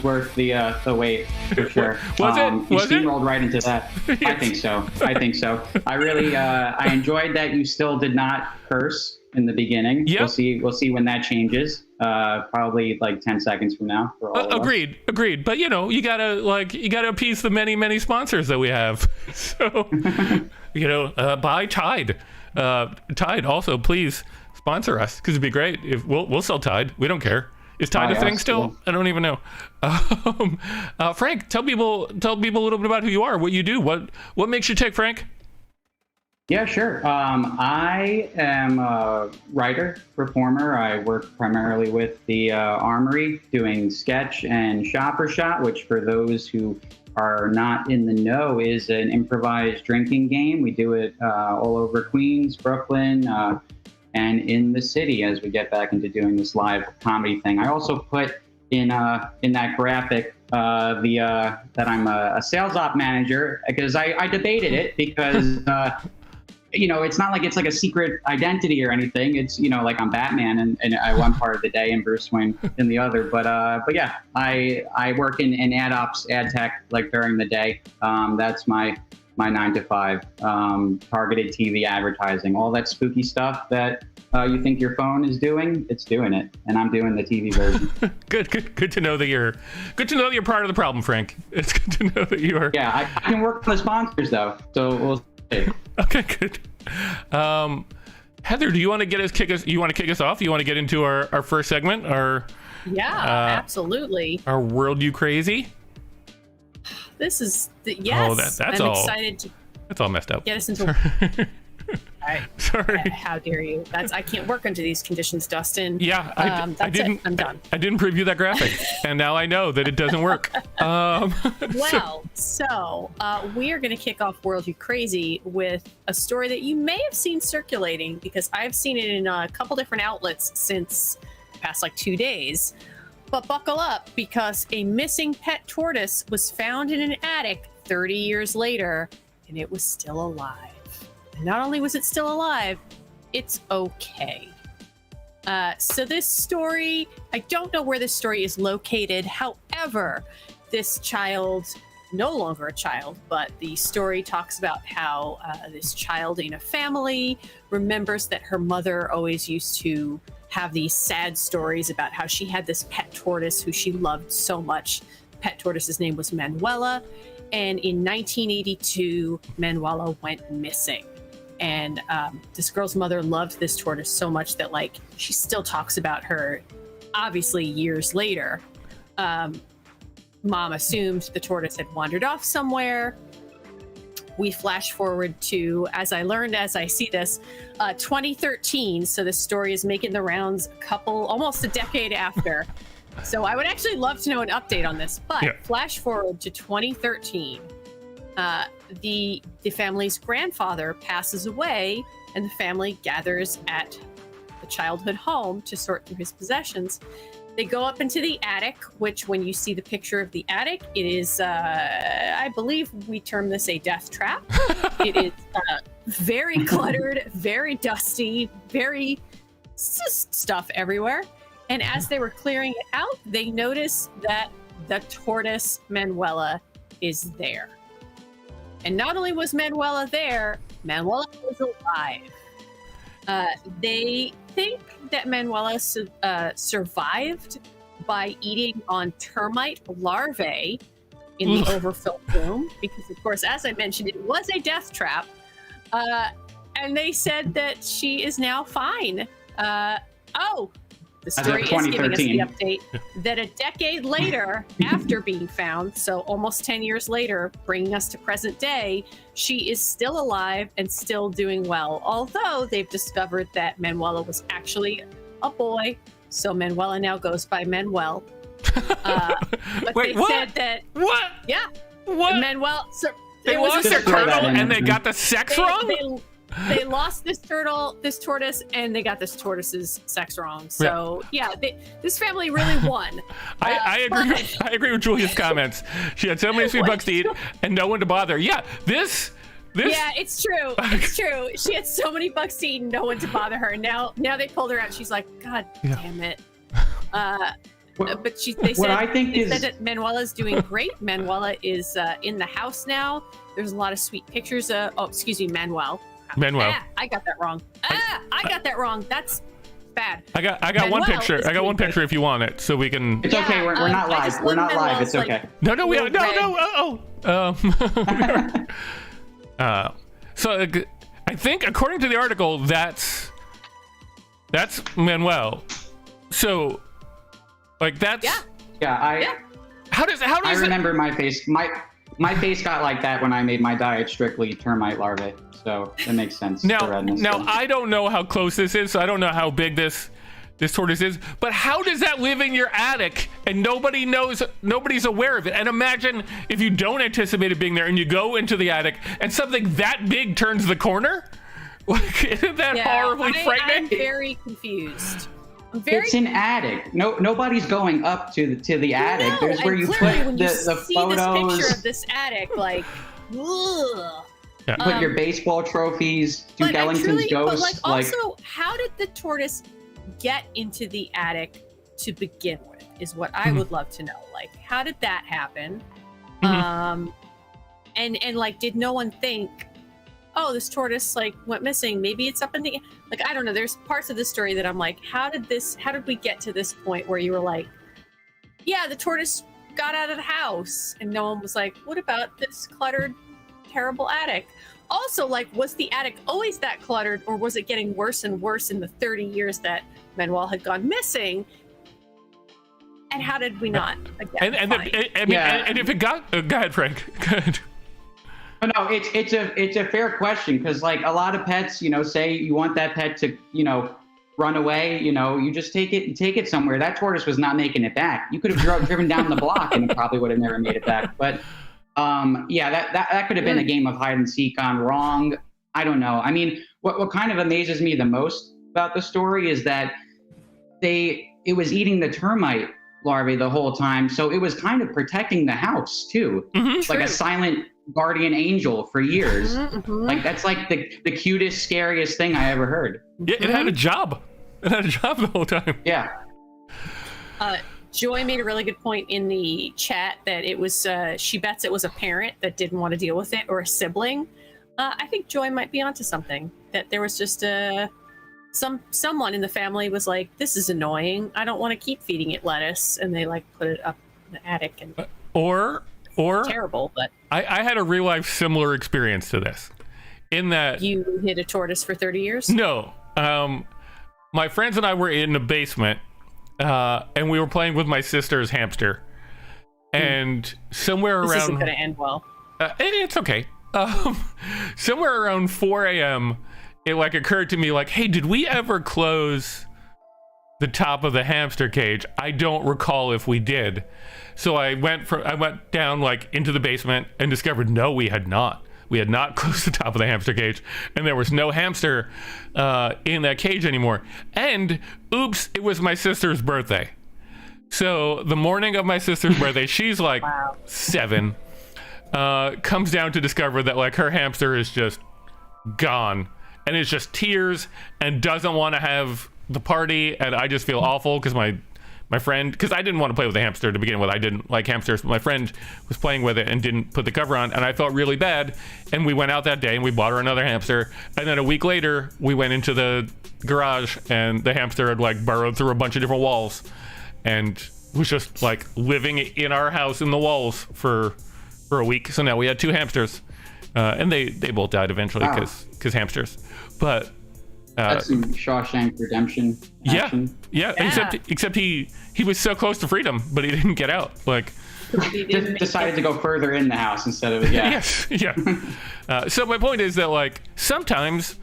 Worth the wait for sure. Was it? You Was it? steamrolled right into that. Yes. I think so. I really I enjoyed that you still did not curse in the beginning. Yep. We'll see when that changes. Probably like 10 seconds from now. For all agreed. But you gotta appease the many sponsors that we have. So buy Tide. Tide also, please sponsor us, because it'd be great if we'll sell Tide. We don't care. Is Tide a thing still? I don't even know. Frank, tell people a little bit about who you are, what you do, what makes you tick, Frank? Yeah, sure. I am a writer, performer. I work primarily with the Armory, doing sketch and shopper shot, which for those who are not in the know is an improvised drinking game. We do it all over Queens, Brooklyn, and in the city as we get back into doing this live comedy thing. I also put in that graphic that I'm a sales op manager, because I debated it because it's not like it's like a secret identity or anything. It's like I'm Batman and I one part of the day and Bruce Wayne in the other. But yeah, I work in ad ops, ad tech, like during the day. That's my 9 to 5, targeted TV advertising, all that spooky stuff that you think your phone is doing, it's doing it, and I'm doing the TV version. Good to know that you're part of the problem, Frank. It's good to know that you are. Yeah, I can work on the sponsors though, so we'll see. Okay, good. Heather, do you want to kick us off? You want to get into our first segment? Absolutely. Our World You Crazy? This is yes. Oh, that's I'm all. Excited to. That's all messed up. Get us into. Sorry. How dare you? I can't work under these conditions, Dustin. Yeah, I didn't. I'm done. I didn't preview that graphic, and now I know that it doesn't work. So we are going to kick off World You Crazy with a story that you may have seen circulating, because I've seen it in a couple different outlets since the past 2 days. But buckle up, because a missing pet tortoise was found in an attic 30 years later, and it was still alive. And not only was it still alive, it's okay. So this story, I don't know where this story is located. However, this child, no longer a child, but the story talks about how this child in a family remembers that her mother always used to have these sad stories about how she had this pet tortoise who she loved so much. Pet tortoise's name was Manuela. And in 1982, Manuela went missing. And this girl's mother loved this tortoise so much that, like, she still talks about her, obviously, years later. Mom assumed the tortoise had wandered off somewhere. We flash forward to, as I learned as I see this, 2013. So this story is making the rounds almost a decade after. So I would actually love to know an update on this. But flash forward to 2013. The family's grandfather passes away, and the family gathers at the childhood home to sort through his possessions. They go up into the attic, which, when you see the picture of the attic, it is, I believe we term this a death trap. It is very cluttered, very dusty, very stuff everywhere. And as they were clearing it out, they noticed that the tortoise Manuela is there. And not only was Manuela there, Manuela was alive. They think that Manuela survived by eating on termite larvae in the overfilled room, because, of course, as I mentioned, it was a death trap. And they said that she is now fine. The story is giving us the update that a decade later, after being found, so almost 10 years later, bringing us to present day, she is still alive and still doing well. Although they've discovered that Manuela was actually a boy, so Manuela now goes by Manuel. But Wait, they said that... What? Yeah. What? Manuel... So, they lost their turtle and they got the sex wrong? They lost this tortoise, and they got this tortoise's sex wrong. So this family really won. I agree. I agree with Julia's comments. She had so many sweet bucks to eat and no one to bother. Yeah, this. Yeah, it's true. It's true. She had so many bucks to eat and no one to bother her. Now they pulled her out. She's like, God damn it. But they said that Manuela's doing great. Manuela is in the house now. There's a lot of sweet pictures. Manuel. I got that wrong. I got that wrong. That's bad. I got one picture. I got one picture if you want it, so we can. It's okay. We're not live. We're not live. It's okay. No. So I think, according to the article, that's Manuel. So, like, that's. How does I remember my face. My face got like that when I made my diet strictly termite larvae, so it makes sense. Now, I don't know how close this is, so I don't know how big this tortoise is, but how does that live in your attic and nobody knows, nobody's aware of it? And imagine if you don't anticipate it being there and you go into the attic and something that big turns the corner. Like, isn't that horribly frightening? I'm very confused. It's an attic. Nobody's going up to the attic. No, there's where you put the photos. This picture of this attic, like, ugh. Yeah. Put your baseball trophies, Duke Ellington's ghost. But also, how did the tortoise get into the attic to begin with? Is what I would love to know. Like, how did that happen? And like, did no one think, oh, this tortoise like went missing? Maybe it's up in the, like, I don't know. There's parts of the story that I'm like, how did we get to this point where you were like, yeah, the tortoise got out of the house, and no one was like, what about this cluttered, terrible attic? Also, like, was the attic always that cluttered, or was it getting worse and worse in the 30 years that Manuel had gone missing? And how did we not? Again, and if it got, go ahead, Frank. Go ahead. No, it's a fair question, because like a lot of pets, say you want that pet to, run away, you just take it somewhere. That tortoise was not making it back. You could have driven down the block and it probably would have never made it back. But that could have been a game of hide and seek gone wrong. I don't know. I mean, what kind of amazes me the most about the story is that it was eating the termite larvae the whole time, so it was kind of protecting the house too, like a silent guardian angel for years. Like, that's like the cutest, scariest thing I ever heard. Yeah, it had a job. and had a job the whole time. Yeah. Joy made a really good point in the chat that it was, she bets it was a parent that didn't want to deal with it or a sibling. I think Joy might be onto something, that there was just someone in the family was like, this is annoying. I don't want to keep feeding it lettuce. And they like put it up in the attic and or terrible, but I had a real life similar experience to this in that you hid a tortoise for 30 years. No, my friends and I were in the basement, and we were playing with my sister's hamster, and somewhere this around isn't gonna end well. It's okay. Somewhere around 4 a.m. it like occurred to me like, hey, did we ever close the top of the hamster cage? I don't recall if we did. So I went down like into the basement and discovered no, we had not. We had not closed the top of the hamster cage, and there was no hamster in that cage anymore. And oops, it was my sister's birthday. So the morning of my sister's birthday, she's like 7, comes down to discover that like her hamster is just gone, and it's just tears and doesn't want to have the party. And I just feel awful because my friend, because I didn't want to play with the hamster to begin with. I didn't like hamsters, but my friend was playing with it and didn't put the cover on, and I felt really bad. And we went out that day and we bought her another hamster. And then a week later, we went into the garage and the hamster had like burrowed through a bunch of different walls and was just like living in our house in the walls for a week. So now we had 2 hamsters, and they both died eventually because hamsters. But that's some Shawshank Redemption action. Yeah. Except he was so close to freedom, but he didn't get out. Like, decided to go further in the house instead of Yes, yeah. So my point is that like sometimes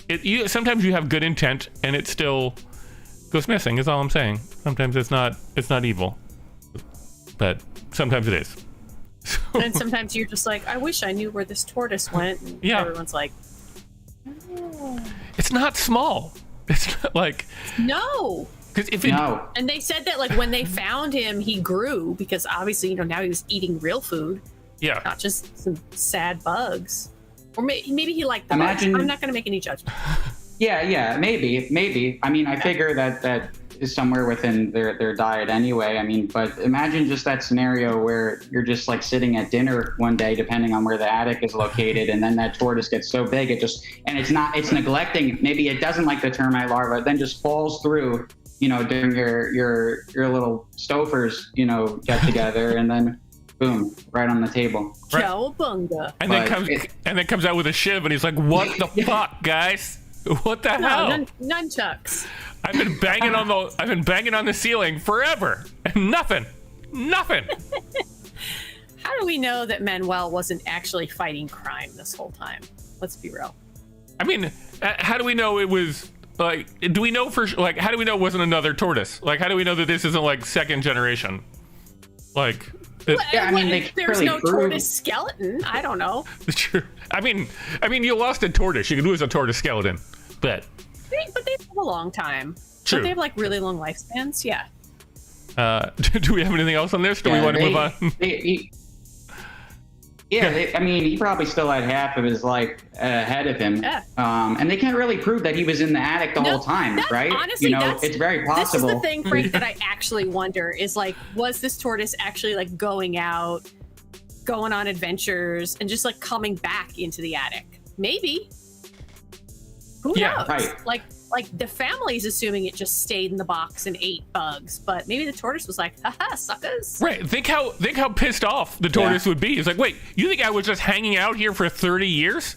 you have good intent and it still goes missing. Is all I'm saying. Sometimes it's not evil, but sometimes it is. And sometimes you're just like, I wish I knew where this tortoise went. And everyone's like, oh. It's not small. It's not like no. No. And they said that like when they found him, he grew because obviously now he was eating real food. Yeah. Not just some sad bugs. Or maybe he liked the bugs. I'm not going to make any judgment. Yeah, maybe. I mean, I figure that is somewhere within their diet anyway. I mean, but imagine just that scenario where you're just like sitting at dinner one day, depending on where the attic is located, and then that tortoise gets so big it's neglecting. Maybe it doesn't like the termite larva, it then just falls through, during your little stofers, get together, and then boom, right on the table. Cowabunga. And then comes out with a shiv, and he's like, "What the fuck, guys? What the hell?" Nunchucks. I've been banging on the ceiling forever, and nothing. How do we know that Manuel wasn't actually fighting crime this whole time? Let's be real. I mean, how do we know it was like? Do we know like? How do we know it wasn't another tortoise? Like, how do we know that this isn't like second generation? Like, I mean, there's no tortoise skeleton. I don't know. True. I mean, you lost a tortoise. You could lose a tortoise skeleton, but they live a long time. True. Don't they have like really long lifespans? Yeah. Do we have anything else on this? Do we want to move on? He probably still had half of his life ahead of him. Yeah. And they can't really prove that he was in the attic the whole time, right? Honestly, it's very possible. This is the thing, Frank, that I actually wonder is like, was this tortoise actually like going out, going on adventures, and just like coming back into the attic? Maybe. Who knows? Right. Like the family's assuming it just stayed in the box and ate bugs, but maybe the tortoise was like, haha, suckers. Right. Think how pissed off the tortoise would be. It's like, wait, you think I was just hanging out here for 30 years?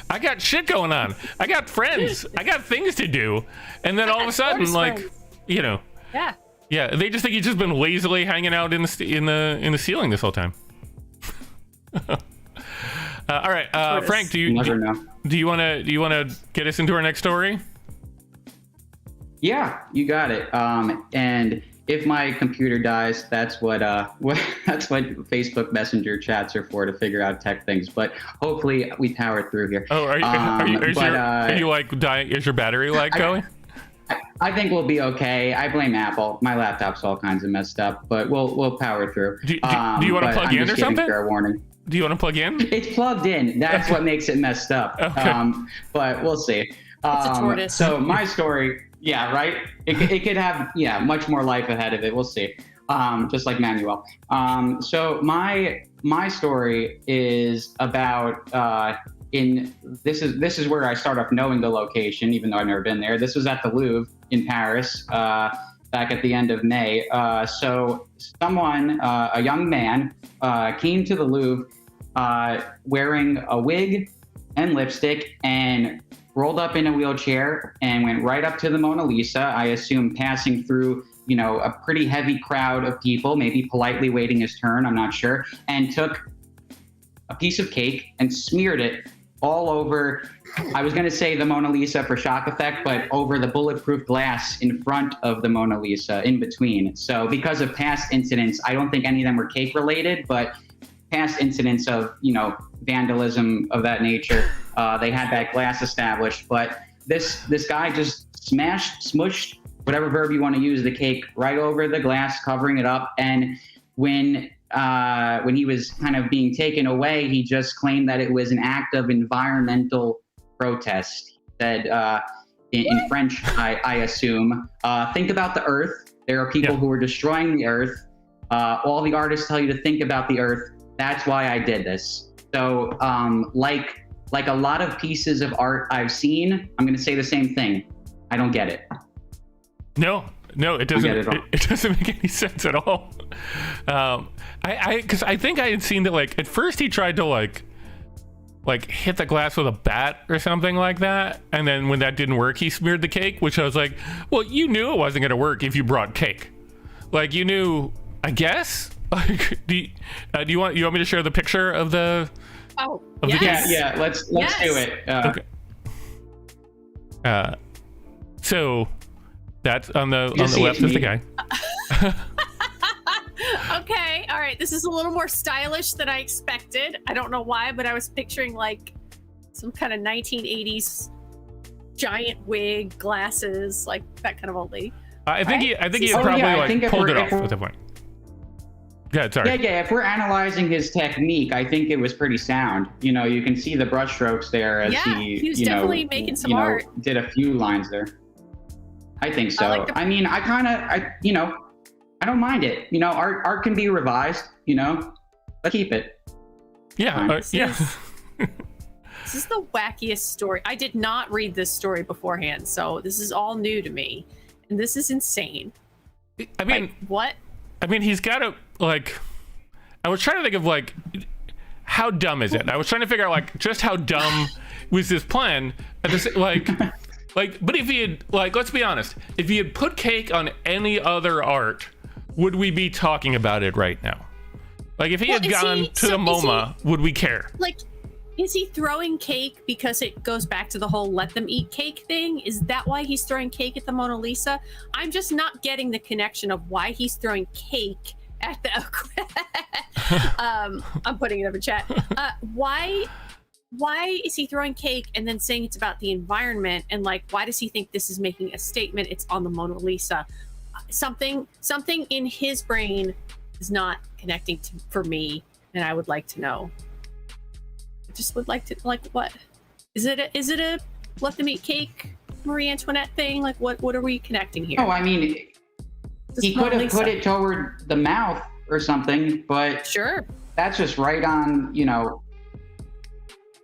I got shit going on. I got friends. I got things to do. And then all of a sudden, like, friends. Yeah, they just think you've just been lazily hanging out in the ceiling this whole time. All right, Frank, do you want to get us into our next story? Yeah, you got it. And if my computer dies, that's what Facebook Messenger chats are for, to figure out tech things. But hopefully we power through here. Oh, are you like dying? Is your battery like going? I think we'll be okay. I blame Apple. My laptop's all kinds of messed up, but we'll power through. Do you want to plug in or something? Fair warning. Do you want to plug in? It's plugged in. That's what makes it messed up. Okay. But we'll see. It's a tortoise. So my story Yeah, right. It could have much more life ahead of it. We'll see. Just like Manuel. So my story is about this is where I start off knowing the location, even though I've never been there. This was at the Louvre in Paris back at the end of May. So someone, a young man, came to the Louvre wearing a wig and lipstick and rolled up in a wheelchair and went right up to the Mona Lisa, I assume passing through, a pretty heavy crowd of people, maybe politely waiting his turn, I'm not sure, and took a piece of cake and smeared it all over, I was going to say the Mona Lisa for shock effect, but over the bulletproof glass in front of the Mona Lisa, in between. So because of past incidents, I don't think any of them were cake related, but past incidents of, vandalism of that nature, they had that glass established. But this guy just smushed, whatever verb you want to use, the cake right over the glass, covering it up. And when he was kind of being taken away, he just claimed that it was an act of environmental protest. He said, in French, I assume, think about the earth. There are people who are destroying the earth. All the artists tell you to think about the earth. That's why I did this. So like a lot of pieces of art I've seen, I'm going to say the same thing. I don't get it. No, it doesn't. It doesn't make any sense at all. Because I think I had seen that, like, at first he tried to like hit the glass with a bat or something like that, and then when that didn't work, he smeared the cake. Which I was like, well, you knew it wasn't going to work if you brought cake. Like, you knew, I guess. Like, do you want me to share the picture of the? Oh, of yes. Yeah. Let's do it. Okay. So that's on the left is the guy. Okay, all right. This is a little more stylish than I expected. I don't know why, but I was picturing like some kind of 1980s giant wig, glasses, like that kind of old lady. I think he had probably pulled it off at that point. Yeah, sorry. Yeah. If we're analyzing his technique, I think it was pretty sound. You can see the brush strokes there as he was definitely making some art. Did a few lines there. I think so. I don't mind it. Art can be revised. Let's keep it. Yeah. This is the wackiest story. I did not read this story beforehand, so this is all new to me, and this is insane. I mean, what? I mean, he's got to, like, I was trying to think of, like, how dumb is it? I was trying to figure out, like, just how dumb was this plan. But if he had, like, let's be honest, if he had put cake on any other art, would we be talking about it right now? Like, if he had gone to the MoMA, would we care? Like, is he throwing cake because it goes back to the whole let them eat cake thing? Is that why he's throwing cake at the Mona Lisa? I'm just not getting the connection of why he's throwing cake at the I'm putting it up in chat. Why is he throwing cake and then saying it's about the environment? And like, why does he think this is making a statement? It's on the Mona Lisa. Something in his brain is not connecting for me, and I would like to know. Just would like to, like, what is it a let them eat cake Marie Antoinette thing? Like, what are we connecting here? Oh, I mean, he could have put it toward the mouth or something, but sure, that's just right on.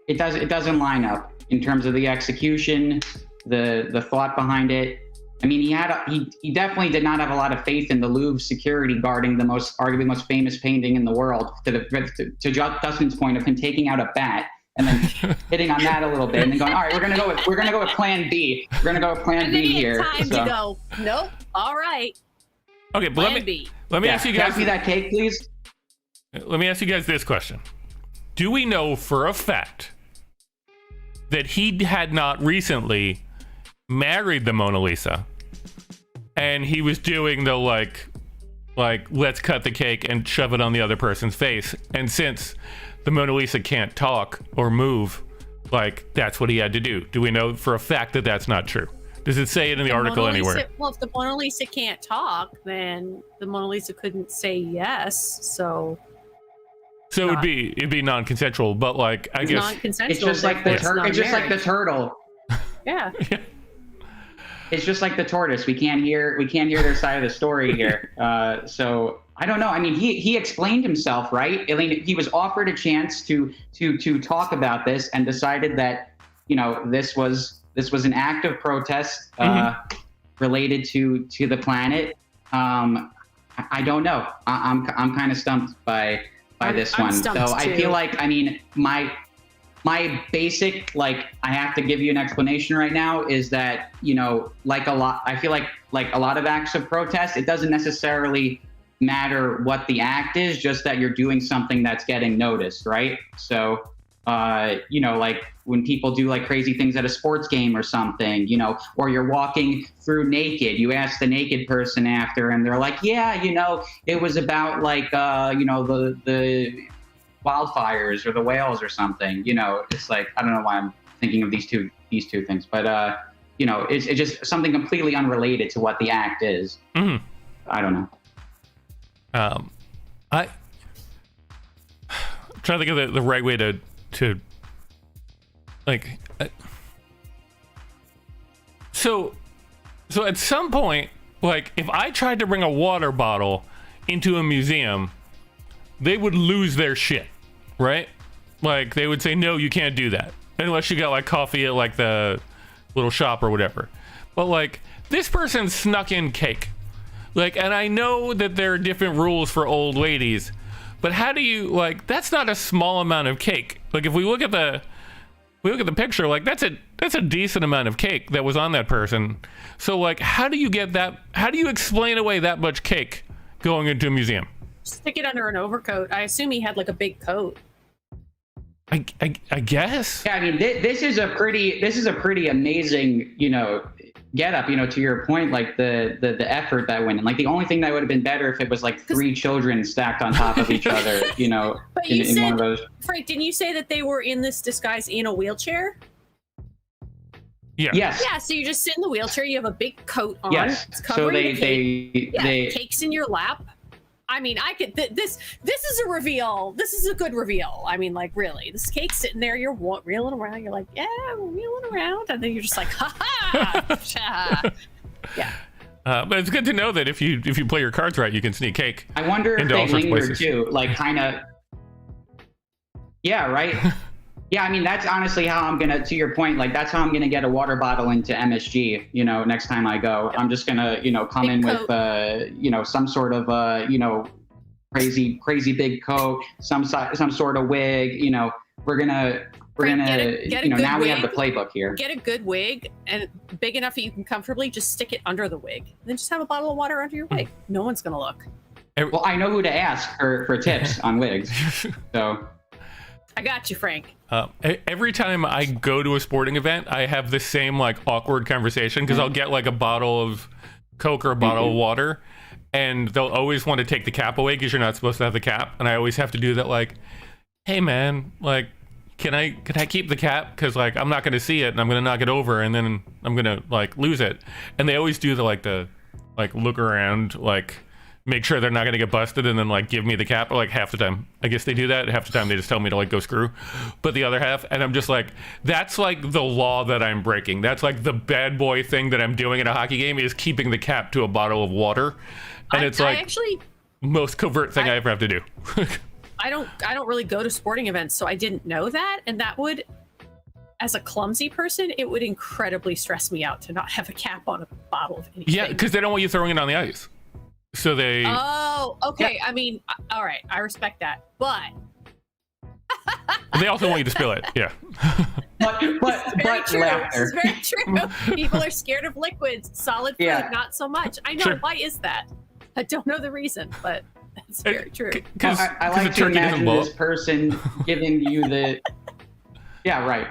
It doesn't line up in terms of the execution, the thought behind it. I mean, he definitely did not have a lot of faith in the Louvre security guarding the arguably most famous painting in the world. To Dustin's point of him taking out a bat and then hitting on that a little bit, and then going, all right, we're gonna go with Plan B. We're gonna go with Plan B here. Time to go. Nope. All right. Okay, but let me ask you guys. Pass me that cake, please. Let me ask you guys this question: do we know for a fact that he had not recently married the Mona Lisa, and he was doing the like let's cut the cake and shove it on the other person's face, and since the Mona Lisa can't talk or move, like, that's what he had to do? Do we know for a fact that that's not true? Does it say it in the article anywhere? Well, if the Mona Lisa can't talk, then the Mona Lisa couldn't say yes, so it'd be non-consensual, but like, I guess non-consensual. It's just like the turtle. Yeah. it's just like the tortoise. We can't hear their side of the story here. So I don't know. I mean, he explained himself, right? I mean, he was offered a chance to talk about this and decided that, you know, this was an act of protest related to the planet. I don't know. I'm kind of stumped by this one. So I feel like, I mean, my basic, like, I have to give you an explanation right now is that, you know, I feel like a lot of acts of protest, it doesn't necessarily matter what the act is, just that you're doing something that's getting noticed, right? So, you know, like when people do like crazy things at a sports game or something, you know, or you're walking through naked, you ask the naked person after and they're like, yeah, you know, it was about like, you know, the wildfires or the whales or something, you know. It's like, I don't know why I'm thinking of these two things, but you know, it's just something completely unrelated to what the act is. I don't know. I'm trying to think of the right way to like, so at some point, like, if I tried to bring a water bottle into a museum, they would lose their shit, right? Like, they would say, no, you can't do that unless you got like coffee at like the little shop or whatever. But like, this person snuck in cake. Like, and I know that there are different rules for old ladies, but how do you, like, that's not a small amount of cake. Like, if we look at the picture, like, that's a decent amount of cake that was on that person. So like, how do you explain away that much cake going into a museum? Stick it under an overcoat. I assume he had like a big coat. I guess. Yeah, I mean, this is a pretty amazing, you know, get up, you know, to your point, like the effort that went in. Like, the only thing that would have been better if it was like 3 children stacked on top of each other, you know, but you in said, one of those. Frank, didn't you say that they were in this disguise in a wheelchair? Yeah. Yes. Yeah, so you just sit in the wheelchair, you have a big coat on. Yes. It's covering So they cake's in your lap. I mean, I could. This is a reveal. This is a good reveal. I mean, like, really, this cake's sitting there. You're reeling around. You're like, yeah, we're reeling around, and then you're just like, ha ha. Yeah. But it's good to know that if you play your cards right, you can sneak cake. I wonder if they linger too, like, kind of. Yeah. Right. Yeah, I mean, that's honestly how I'm gonna, to your point, like, that's how I'm gonna get a water bottle into MSG, you know, next time I go. I'm just gonna, you know, come in with, you know, some sort of, you know, crazy big coat, some sort of wig, you know. We're gonna, get you know, now wig. we have the playbook here. Get a good wig, and big enough that you can comfortably just stick it under the wig. And then just have a bottle of water under your wig. No one's gonna look. Well, I know who to ask for tips on wigs, so. I got you, Frank. Every time I go to a sporting event, I have the same like awkward conversation because I'll get like a bottle of Coke or a bottle of water, and they'll always want to take the cap away because you're not supposed to have the cap, and I always have to do that. Like, hey man, like, can I keep the cap? Because like, I'm not gonna see it, and I'm gonna knock it over, and then I'm gonna like lose it. And they always do the look around, like, make sure they're not going to get busted, and then like give me the cap. Or like half the time, I guess they do that. Half the time they just tell me to like go screw. But the other half, and I'm just like, that's like the law that I'm breaking. That's like the bad boy thing that I'm doing in a hockey game, is keeping the cap to a bottle of water. And it's like actually most covert thing I ever have to do. I don't really go to sporting events, so I didn't know that, and that would, as a clumsy person, it would incredibly stress me out to not have a cap on a bottle of anything. Yeah, because they don't want you throwing it on the ice. So they. Oh, okay. Yeah. I mean, all right. I respect that, but they also want you to spill it. Yeah. but true. laughter. This is very true. People are scared of liquids. Solid food, not so much. I know. Sure. Why is that? I don't know the reason, but it's very true. Well, I like to imagine this person giving you the. Yeah, right.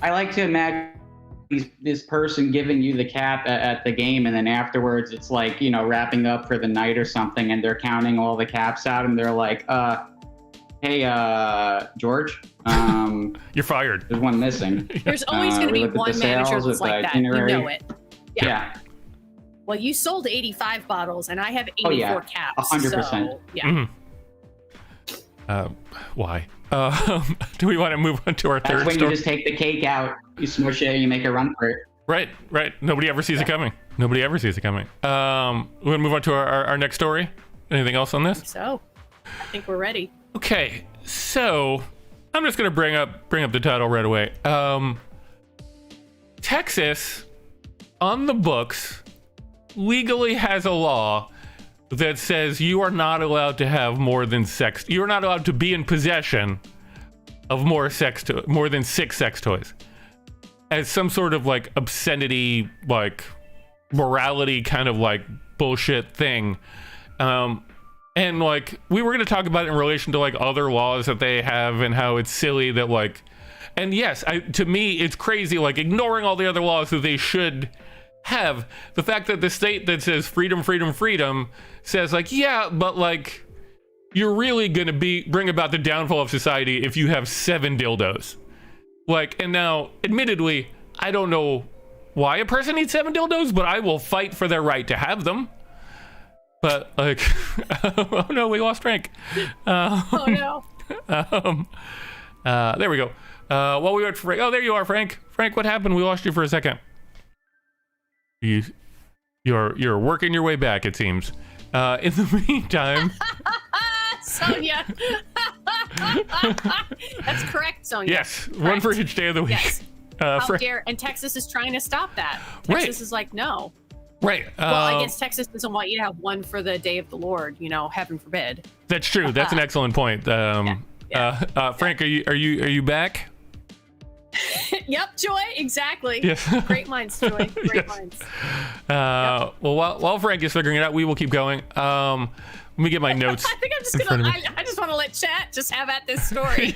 I like to imagine this person giving you the cap at the game, and then afterwards it's like, you know, wrapping up for the night or something, and they're counting all the caps out, and they're like, hey, George, you're fired. There's one missing. There's always going to be one manager that's like that. You know it. Yeah. Well, you sold 85 bottles, and I have 84 caps. 100%. So, yeah. Why? Do we want to move on to our third That's when story? you just take the cake out, you smush it, and you make a run for it. Right. Nobody ever sees it coming. We're gonna move on to our next story. Anything else on this? So, I think we're ready. Okay, so I'm just gonna bring up the title right away. Texas, on the books, legally has a law that says you are not allowed to have more than sex. You're not allowed to be in possession of more than 6 sex toys, as some sort of like obscenity, like morality kind of like bullshit thing. And like we were going to talk about it in relation to like other laws that they have and how it's silly that like, and yes, to me it's crazy, like ignoring all the other laws that they should have. The fact that the state that says freedom says like, yeah, but like you're really going to bring about the downfall of society if you have 7 dildos. Like, and now admittedly, I don't know why a person needs 7 dildos, but I will fight for their right to have them. But like, oh no, we lost Frank. Oh no. There we go. While we wait for Frank, oh, there you are, Frank. Frank, what happened? We lost you for a second. You're working your way back, it seems. In the meantime, Sonia. That's correct, Sonia. Yes, correct. One for each day of the week. Yes. How dare? And Texas is trying to stop that. Texas is like, no. Right. Well, I guess Texas doesn't want you to have one for the day of the Lord. You know, heaven forbid. That's true. That's an excellent point. Frank, are you back? Yep, Joy. Exactly. Yes. Great minds, Joy. Great minds. Well, while Frank is figuring it out, we will keep going. Let me get my notes. I think I'm just gonna. I just want to let chat just have at this story.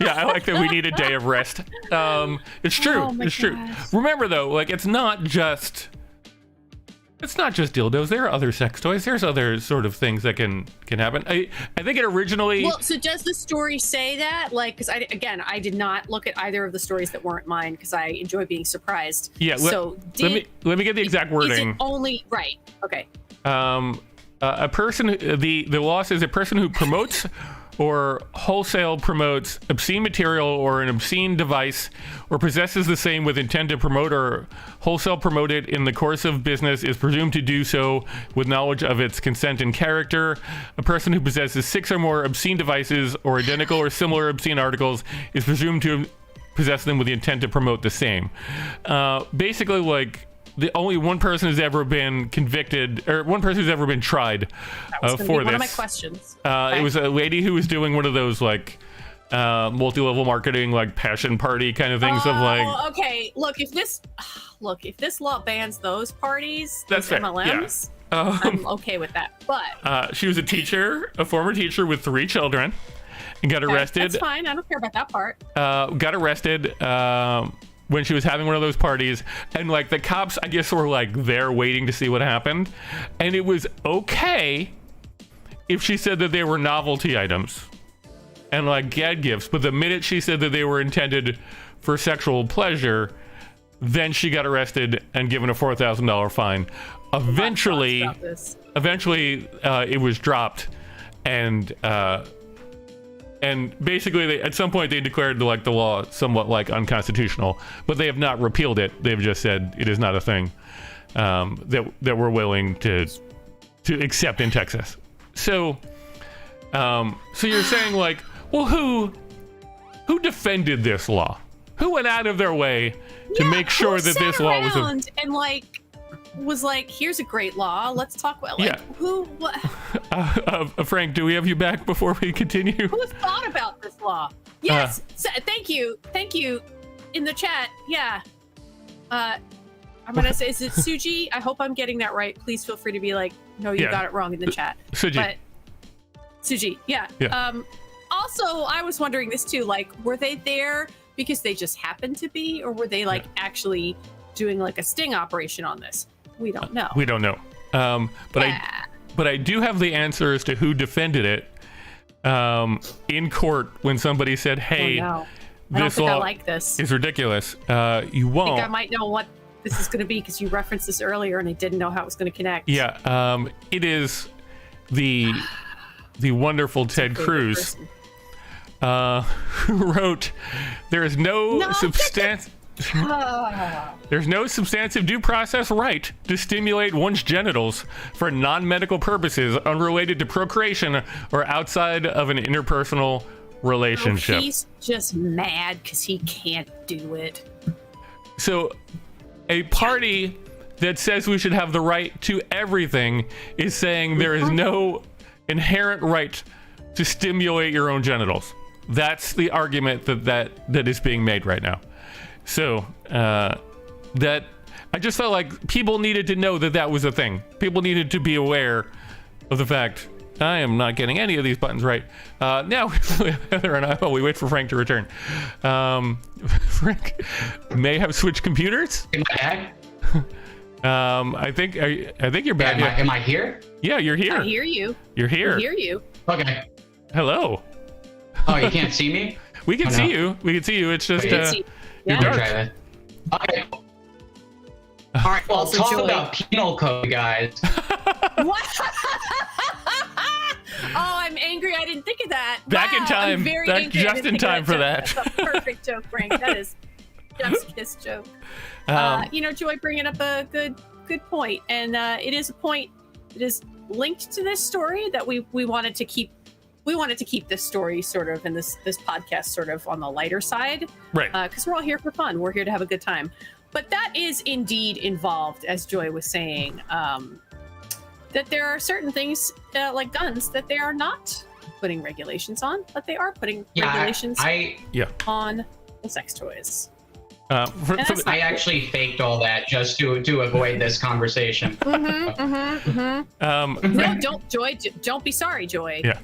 Yeah, I like that we need a day of rest. It's true. Oh it's true. gosh. Remember though, like it's not just dildos. There are other sex toys. There's other sort of things that can happen. I think it originally. Well, so does the story say that? Like, because I did not look at either of the stories that weren't mine because I enjoy being surprised. Yeah. Let me get the exact wording. Is it only right? Okay. A person. The law says a person who promotes or wholesale promotes obscene material or an obscene device or possesses the same with intent to promote or wholesale promote it in the course of business is presumed to do so with knowledge of its consent and character. A person who possesses 6 or more obscene devices or identical or similar obscene articles is presumed to possess them with the intent to promote the same. Basically, like, the only one person has ever been convicted, or one person who's ever been tried for this. One of my questions. It was a lady who was doing one of those like multi-level marketing, like passion party kind of things of like. Okay. Look, if this law bans those parties, that's those fair. MLMs, Yeah. I'm okay with that. But she was a former teacher with 3 children, and got arrested. That's fine. I don't care about that part. Got arrested. When she was having one of those parties, and like the cops, I guess, were like there waiting to see what happened, and it was okay if she said that they were novelty items and like gag gifts, but the minute she said that they were intended for sexual pleasure, then she got arrested and given a $4,000 fine. Eventually, it was dropped, and basically, at some point, they declared like the law somewhat like unconstitutional, but they have not repealed it. They've just said it is not a thing that we're willing to accept in Texas. So you're saying like, well, who defended this law? Who went out of their way to make sure that this law was and like was like, here's a great law. Let's talk about like what? Frank, do we have you back before we continue? Who thought about this law? Yes. Thank you in the chat. Yeah. I'm gonna say, is it Suji? I hope I'm getting that right. Please feel free to be like, no, you got it wrong in the chat. Suji. But Suji, yeah. Also, I was wondering this too. Like, were they there because they just happened to be, or were they like actually doing like a sting operation on this? We don't know. We don't know. But I do have the answer as to who defended it in court when somebody said, "Hey, this law is ridiculous." You won't. I think I might know what this is going to be because you referenced this earlier and I didn't know how it was going to connect. Yeah. It is the wonderful Ted Cruz. who wrote, "There is no substance." There's no substantive due process right to stimulate one's genitals for non-medical purposes unrelated to procreation or outside of an interpersonal relationship. Oh, he's just mad because he can't do it. So, a party that says we should have the right to everything is saying there is no inherent right to stimulate your own genitals. That's the argument that is being made right now. So, that I just felt like people needed to know that was a thing. People needed to be aware of the fact I am not getting any of these buttons right. Now, Heather and I, while we wait for Frank to return, Frank may have switched computers. Am I back? I think you're back. Yeah, am I here? Yeah, you're here. I hear you. You're here. I hear you. Okay. Hello. Oh, you can't see me? We can see you. We can see you. It's just Yeah. you're dark. Try that. Okay. All right. Well, Also talk Joy. about penal code, guys. What? Oh, I'm angry. I didn't think of that. Back in Wow, time. I'm very Back angry I just didn't in think of time for joke. that. That's a perfect joke, Frank. That is just kiss joke. Joy bringing up a good point, and it is a point that is linked to this story that we wanted to keep. We wanted to keep this story sort of in this podcast sort of on the lighter side, Right. Because we're all here for fun. We're here to have a good time. But that is indeed involved, as Joy was saying, that there are certain things like guns that they are not putting regulations on, but they are putting regulations on the sex toys. I actually faked all that just to avoid this conversation. No, don't, Joy. Don't be sorry, Joy. Yeah.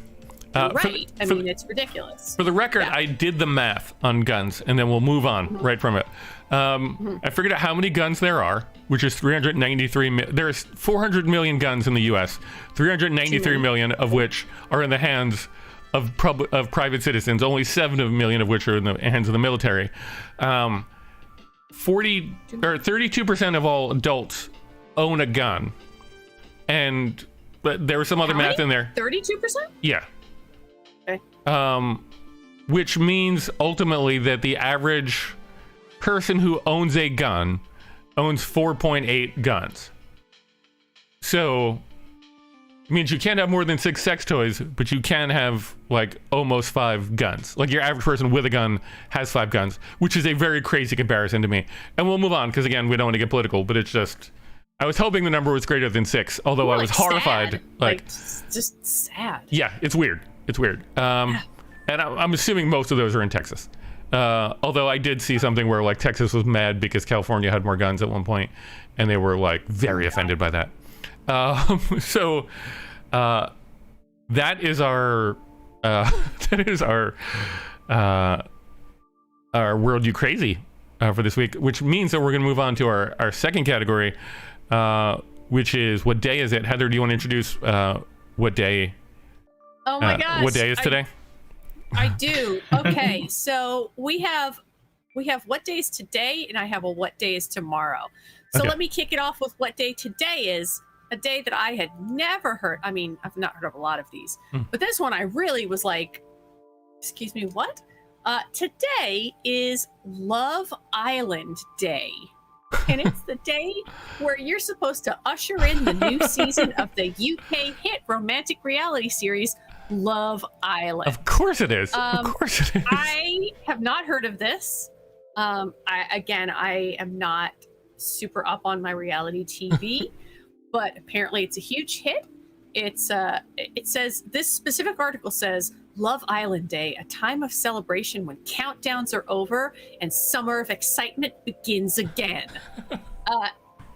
Right. I mean, it's ridiculous. For the record, I did the math on guns, and then we'll move on right from it. I figured out how many guns there are, which is 393. There's 400 million guns in the U.S., 393 million of which are in the hands of private citizens, only 7 million of which are in the hands of the military. 32% of all adults own a gun, and there was some other math in there. 32%? Yeah. Okay. Which means ultimately that the average person who owns a gun owns 4.8 guns. So it means you can't have more than 6 sex toys, but you can have like almost 5 guns. Like your average person with a gun has 5 guns, which is a very crazy comparison to me. And we'll move on because again, we don't want to get political, but it's just, I was hoping the number was greater than 6, although I was horrified. Sad. Like just sad. Yeah, it's weird. It's weird. And I'm assuming most of those are in Texas. Although I did see something where like Texas was mad because California had more guns at one point, and they were like very offended by that. So that is our World You Crazy for this week, which means that we're going to move on to our second category, which is what day is it? Heather, do you want to introduce what day? Oh my gosh. What day is today? I do. Okay, so we have what day is today, and I have a what day is tomorrow. So Okay. let me kick it off with what day today is. A day that I had never heard. I mean, I've not heard of a lot of these, but this one I really was like, excuse me, what? Today is Love Island Day. And it's the day where you're supposed to usher in the new season of the UK hit romantic reality series, Love Island. Of course it is. Of course it is. I have not heard of this. I am not super up on my reality TV, but apparently it's a huge hit. It says, this specific article says, Love Island Day, a time of celebration when countdowns are over and summer of excitement begins again.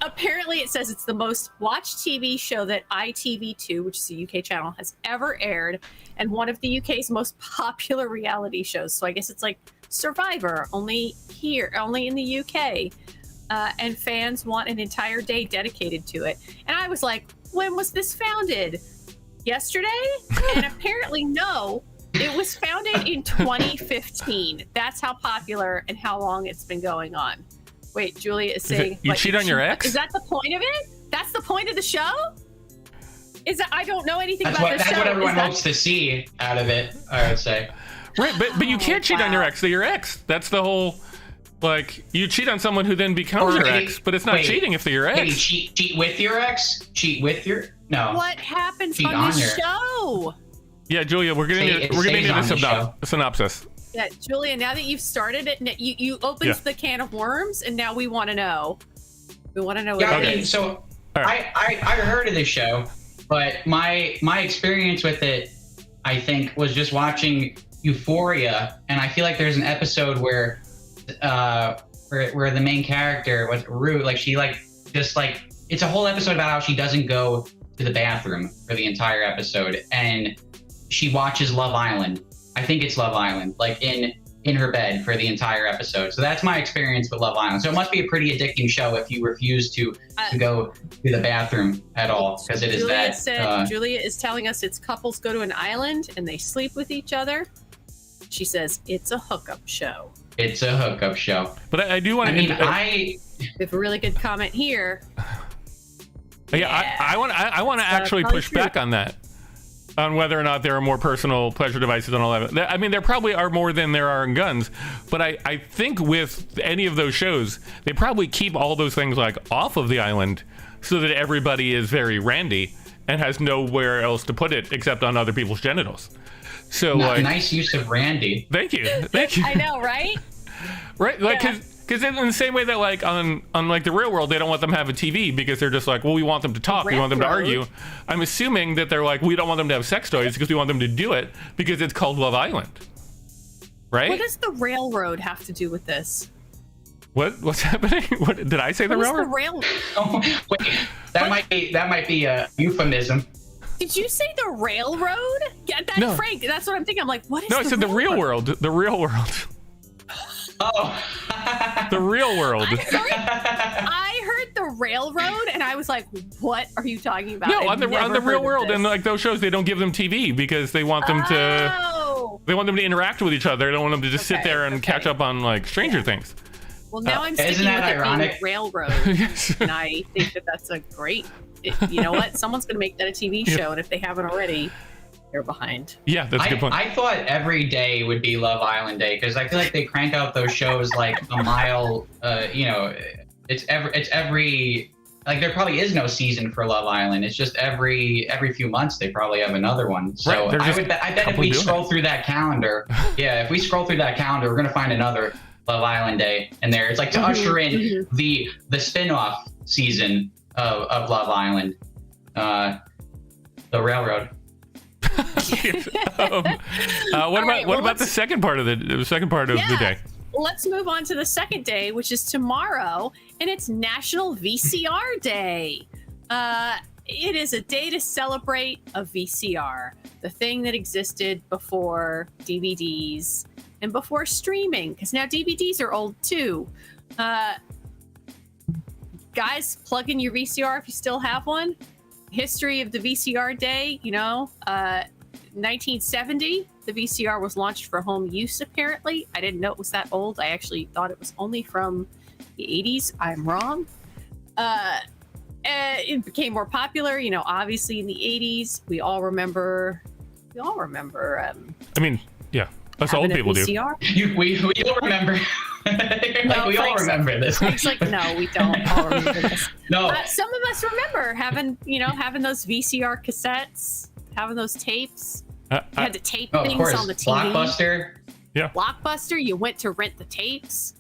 Apparently it says it's the most watched TV show that ITV2, which is a UK channel, has ever aired, and one of the UK's most popular reality shows. So I guess it's like Survivor, only in the UK. And fans want an entire day dedicated to it. And I was like, when was this founded? Yesterday? And apparently no, it was founded in 2015. That's how popular and how long it's been going on. Wait, Julia is saying, you cheat on your ex? Is that the point of it? That's the point of the show? Is that I don't know anything about the show. That's what everyone hopes to see out of it, I would say. Right, but you can't cheat on your ex. They're your ex. That's the whole. Like, you cheat on someone who then becomes your ex, but it's not cheating if they're your ex. Cheat with your ex? Cheat with your... No. What happens on the show? Yeah, Julia, we're getting into the synopsis. Yeah, Julia, now that you've started it, you opened the can of worms, and now we want to know. We want to know what it is. So, right. I heard of this show, but my experience with it, I think, was just watching Euphoria, and I feel like there's an episode where the main character was Rue, like she it's a whole episode about how she doesn't go to the bathroom for the entire episode, and she watches Love Island. I think it's Love Island, like in her bed for the entire episode. So that's my experience with Love Island. So it must be a pretty addicting show if you refuse to go to the bathroom at all, because it is that. Julia is telling us it's couples go to an island and they sleep with each other. She says it's a hookup show. It's a hookup show. But I do want to... we have a really good comment here. I want to actually push back on that. On whether or not there are more personal pleasure devices and all that. I mean, there probably are more than there are in guns. But I think with any of those shows, they probably keep all those things like off of the island so that everybody is very randy and has nowhere else to put it except on other people's genitals. So nice use of randy. Thank you. I know, right? Right, like because in the same way that like on like the real world, they don't want them to have a TV because they're just like, well, we want them to talk, we want them to argue. I'm assuming that they're like, we don't want them to have sex toys because we want them to do it because it's called Love Island, right? What does the railroad have to do with this? What's happening? What did I say? The railroad? Oh, wait, that might be a euphemism. Did you say the railroad? Yeah, no. Frank, that's what I'm thinking. I'm like, what is I said the real world. The real world. Oh. The real world. I heard the railroad, and I was like, what are you talking about? No, on the real world, and like those shows, they don't give them TV because they want them to interact with each other. They don't want them to just sit there and catch up on like Stranger Things. Well, now I'm sticking with it being railroad, Yes. And I think that's a great... you know what? Someone's going to make that a TV show, and if they haven't already, they're behind. Yeah, that's a good point. I thought every day would be Love Island Day because I feel like they crank out those shows like a mile. It's every like there probably is no season for Love Island. It's just every few months they probably have another one. So right, I bet if we scroll through that calendar, if we scroll through that calendar, we're gonna find another Love Island Day in there. It's like to usher in the spin-off season of Love Island, the railroad. What about the second part of the day? Let's move on to the second day, which is tomorrow, and it's National VCR Day. It is a day to celebrate a VCR, the thing that existed before DVDs and before streaming, because now DVDs are old too. Guys, plug in your VCR if you still have one. History of the VCR day, 1970, the VCR was launched for home use, apparently. I didn't know it was that old. I actually thought it was only from the 80s. I'm wrong. It became more popular, obviously in the 80s. We all remember. I mean, yeah, us old people do. We all remember. We all remember this. It's like, no, we don't all remember this. No. Some of us remember having those VCR cassettes, having those tapes. You had to tape things on the TV. Blockbuster. Yeah. Blockbuster, you went to rent the tapes.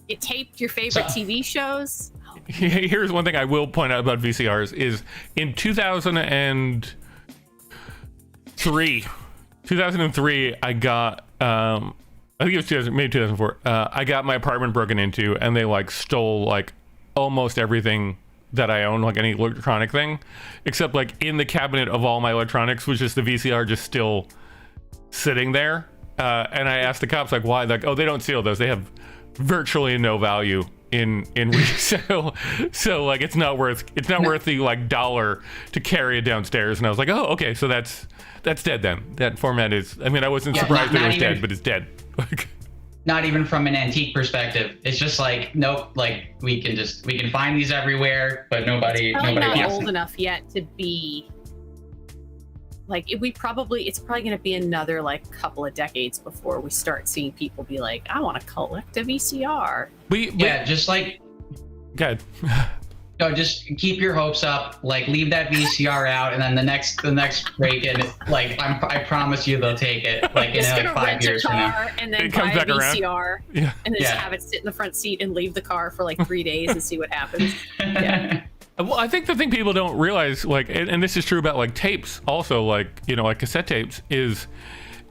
You taped your favorite TV shows. Here's one thing I will point out about VCRs is in 2003, I got... I think it was maybe 2004. I got my apartment broken into, and they like stole like almost everything that I own, like any electronic thing, except like in the cabinet of all my electronics, which is the VCR just still sitting there. And I asked the cops like, why? Like, oh, they don't steal those. They have virtually no value in resale. So like, it's not worth the like $1 to carry it downstairs. And I was like, oh, okay, so that's dead then. That format is. I mean, I wasn't surprised that it was dead, but it's dead. Not even from an antique perspective. It's just like, nope, like we can find these everywhere, but nobody not wants old them. enough yet to be like it's probably going to be another like couple of decades before we start seeing people be like, I want to collect a VCR. Yeah, just like good. No, just keep your hopes up. Like, leave that VCR out, and then the next break in, like, I promise you they'll take it. Like in like 5 years from now, and then It buy comes a back around. VCR, Yeah. and then just have it sit in the front seat and leave the car for like 3 days and see what happens. Yeah. Well, I think the thing people don't realize, like, and this is true about like tapes also, like, you know, like cassette tapes, is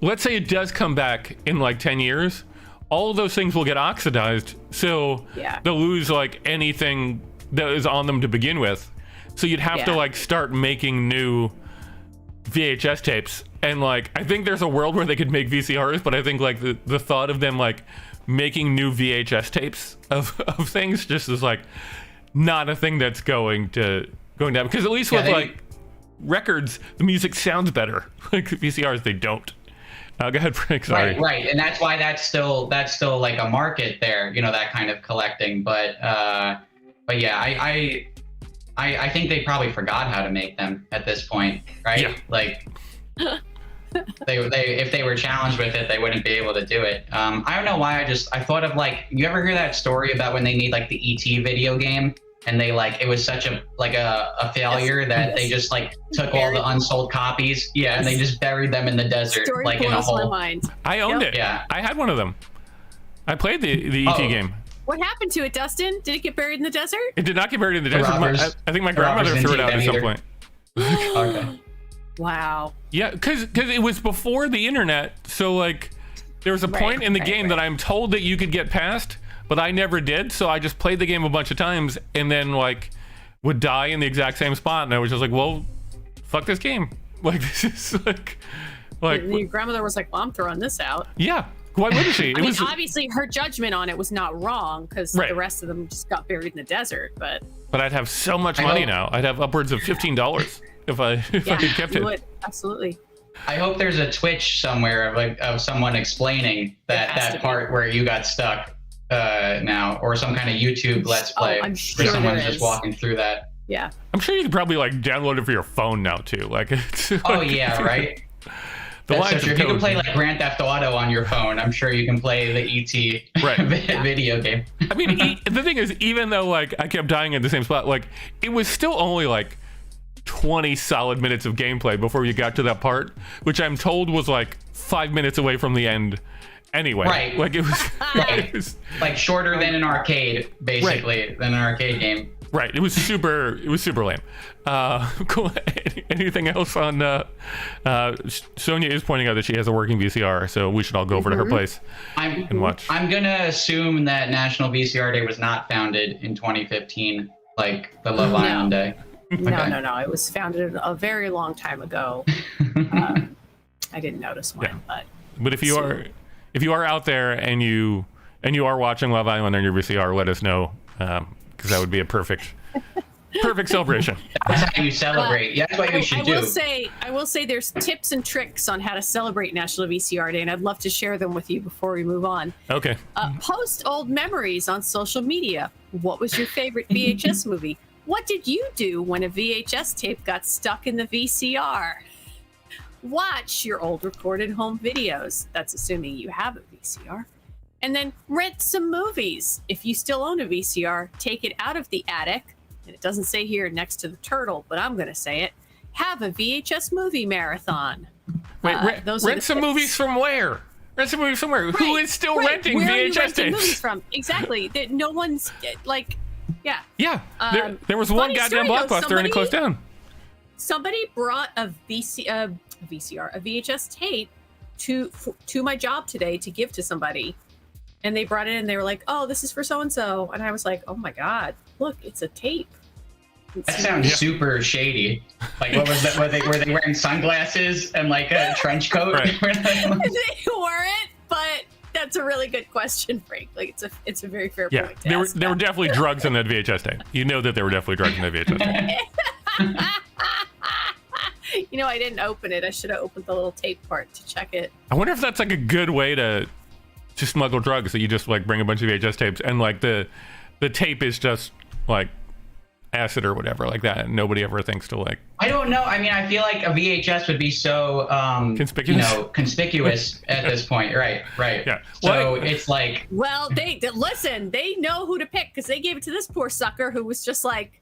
let's say it does come back in like 10 years, all of those things will get oxidized. So they'll lose like anything that is on them to begin with. So you'd have to like start making new VHS tapes. And like, I think there's a world where they could make VCRs, but I think like the thought of them like making new VHS tapes of things just is like not a thing that's going to happen. Because at least with like records, the music sounds better. Like VCRs, they don't. Go ahead, Frank. Sorry. Right, and that's why that's still like a market there. You know, that kind of collecting. But yeah, I think they probably forgot how to make them at this point, right? Yeah. Like they if they were challenged with it, they wouldn't be able to do it. I don't know why I thought of like, you ever hear that story about when they made like the ET video game and they like, it was such a failure that they just like took all the unsold copies, and they just buried them in the desert, Story like in a hole. my mind. I owned it. Yeah, I had one of them. I played the ET game. What happened to it, Dustin? Did it get buried in the desert? It did not get buried in the desert. I think my grandmother threw it out at some point. Okay. Wow. Yeah, because it was before the internet, so like there was a point in the game that I'm told that you could get past, but I never did. So I just played the game a bunch of times and then like would die in the exact same spot, and I was just like, well, fuck this game. Like this is like your grandmother was like, well, I'm throwing this out. Yeah. Why wouldn't she? I mean, obviously her judgment on it was not wrong because Right. the rest of them just got buried in the desert. But I'd have so much money now. I'd have upwards of $15 if I had kept it. Would. Absolutely. I hope there's a Twitch somewhere of someone explaining that part where you got stuck now, or some kind of YouTube Let's Play I'm sure where someone's there just is. walking through that. Yeah. I'm sure you could probably like download it for your phone now too. Like, it's, Oh yeah, right. The That's so lines true. of If you can code. play like Grand Theft Auto on your phone, I'm sure you can play the ET video game. I mean, the thing is, even though like I kept dying at the same spot, like it was still only like 20 solid minutes of gameplay before you got to that part, which I'm told was like 5 minutes away from the end. Anyway, Right. Like it was, Right. it was Like shorter than an arcade, basically, than an arcade game. right. It was super lame. Cool. Anything else on? Sonia is pointing out that she has a working VCR, so we should all go over to her place and watch. I'm gonna assume that National VCR Day was not founded in 2015, like the Love Island Day. No. It was founded a very long time ago. I didn't notice when, But if you are out there and you are watching Love Island on your VCR, let us know, because that would be a perfect celebration. That's how you celebrate. Yeah, that's what you should do. I will say there's tips and tricks on how to celebrate National VCR Day, and I'd love to share them with you before we move on. Okay. Post old memories on social media. What was your favorite VHS movie? What did you do when a VHS tape got stuck in the VCR? Watch your old recorded home videos. That's assuming you have a VCR. And then rent some movies. If you still own a VCR, take it out of the attic. And it doesn't say here next to the turtle, but I'm going to say it. Have a VHS movie marathon. Wait, rent some movies from where? Rent some movies from where? Who is still renting Where are you VHS renting tapes? movies from? Exactly. That no one's like, yeah. Yeah, there was one funny goddamn story, though, Blockbuster and it closed down. Somebody brought a VHS tape to my job today to give to somebody, and they brought it in. They were like, "Oh, this is for so and so," and I was like, "Oh my god, look, it's a tape." That sounds super shady. Like, what was that? Were they wearing sunglasses and like a trench coat? Right. They weren't, but that's a really good question, Frank. Like, it's a very fair Yeah, point. there were definitely drugs in that VHS tape. You know that there were definitely drugs in that VHS tape. You know, I didn't open it. I should have opened the little tape part to check it. I wonder if that's like a good way to smuggle drugs. That you just like bring a bunch of VHS tapes and like the tape is just like acid or whatever like that, and nobody ever thinks to like. I don't know. I mean, I feel like a VHS would be so conspicuous at this point. Right. Yeah. So it's like. Well, listen. They know who to pick because they gave it to this poor sucker who was just like,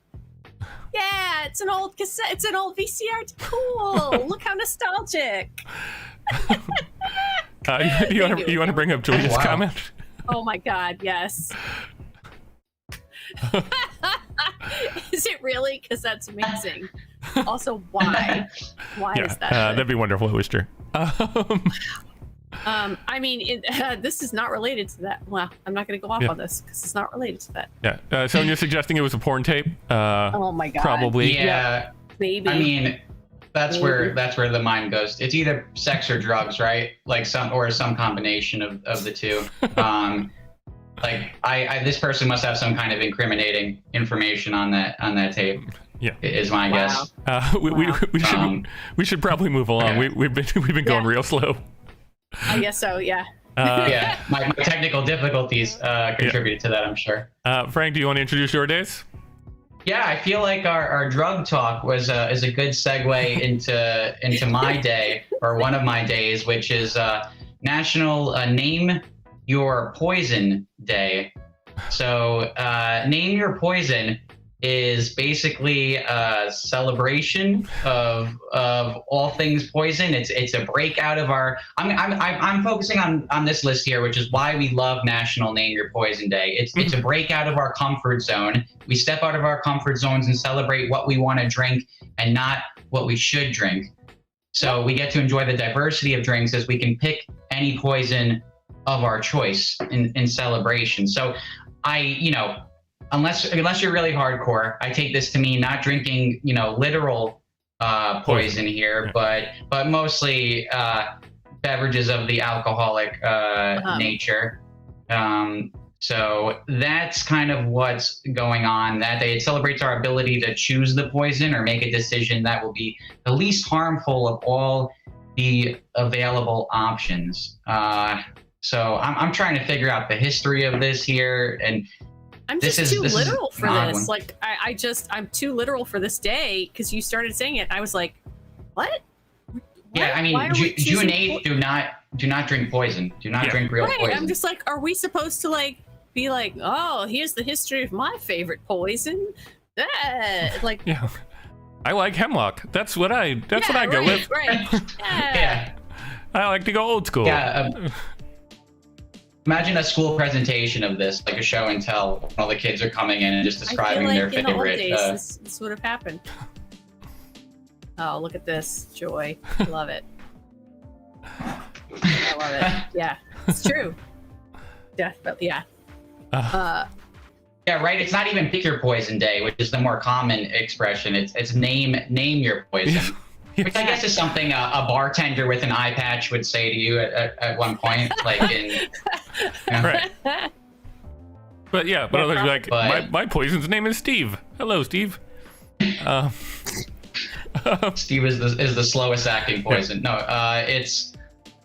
"Yeah, it's an old cassette. It's an old VCR. Cool. Look how nostalgic." You want to bring up Julia's comment? Oh my God, yes. Is it really? Because that's amazing. Also, why? Why is that? That'd be wonderful if it was true. I mean, this is not related to that. Well, I'm not going to go off on this because it's not related to that. Yeah. So you're suggesting it was a porn tape? Oh my God. Probably. Yeah. Maybe. I mean, that's where the mind goes. It's either sex or drugs, right? Like some combination of the two. Like this person must have some kind of incriminating information on that tape. Yeah, is my guess. We should probably move along. Okay. We've been going real slow. I guess so. Yeah. Yeah, my technical difficulties contributed to that, I'm sure. Frank, do you want to introduce your days? Yeah, I feel like our drug talk is a good segue into my day, or one of my days, which is National Name Your Poison Day. So Name Your Poison is basically a celebration of all things poison. It's a breakout of our. I'm focusing on this list here, which is why we love National Name Your Poison Day. It's a breakout of our comfort zone. We step out of our comfort zones and celebrate what we want to drink and not what we should drink. So we get to enjoy the diversity of drinks as we can pick any poison of our choice in celebration. So unless you're really hardcore, I take this to mean not drinking, literal poison here, but mostly beverages of the alcoholic nature. So that's kind of what's going on that day. It celebrates our ability to choose the poison or make a decision that will be the least harmful of all the available options. So I'm trying to figure out the history of this here, and I'm just too literal for this. Like I'm too literal for this day because you started saying it. I was like, what? Yeah, I mean, June 8th, do not drink poison. Do not drink real poison. I'm just like, are we supposed to be like, oh, here's the history of my favorite poison? Like, yeah, I like hemlock. That's what I go with. Right. Yeah. I like to go old school. Yeah. Imagine a school presentation of this, like a show and tell, when all the kids are coming in and just describing their favorite. In the old days, this would have happened. Oh, look at this joy! Love it. I love it. Yeah, it's true. Definitely, yeah. Yeah, right. It's not even pick your poison day, which is the more common expression. It's name your poison. Which I guess is something a bartender with an eye patch would say to you at one point, like in. Right. But others be like, my poison's name is Steve. Hello, Steve. Steve is the slowest acting poison. No, it's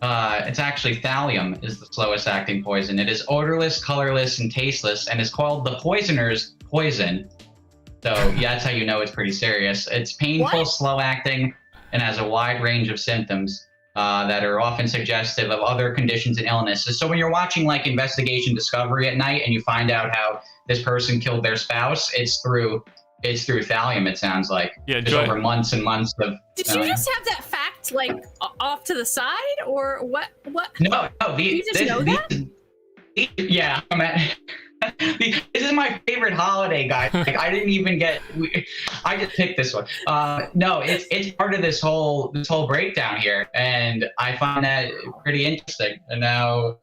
actually thallium is the slowest acting poison. It is odorless, colorless, and tasteless, and is called the poisoner's poison. So yeah, that's how you know it's pretty serious. It's painful, slow acting, and has a wide range of symptoms that are often suggestive of other conditions and illnesses. So when you're watching like Investigation Discovery at night and you find out how this person killed their spouse, it's through thallium, it sounds like. Yeah, just over months and months of. Did you just have that fact like off to the side, or what? No. You just know that? Yeah, this is my favorite holiday, guys. Like, I didn't even I just picked this one. No, it's part of this whole breakdown here, and I find that pretty interesting. And now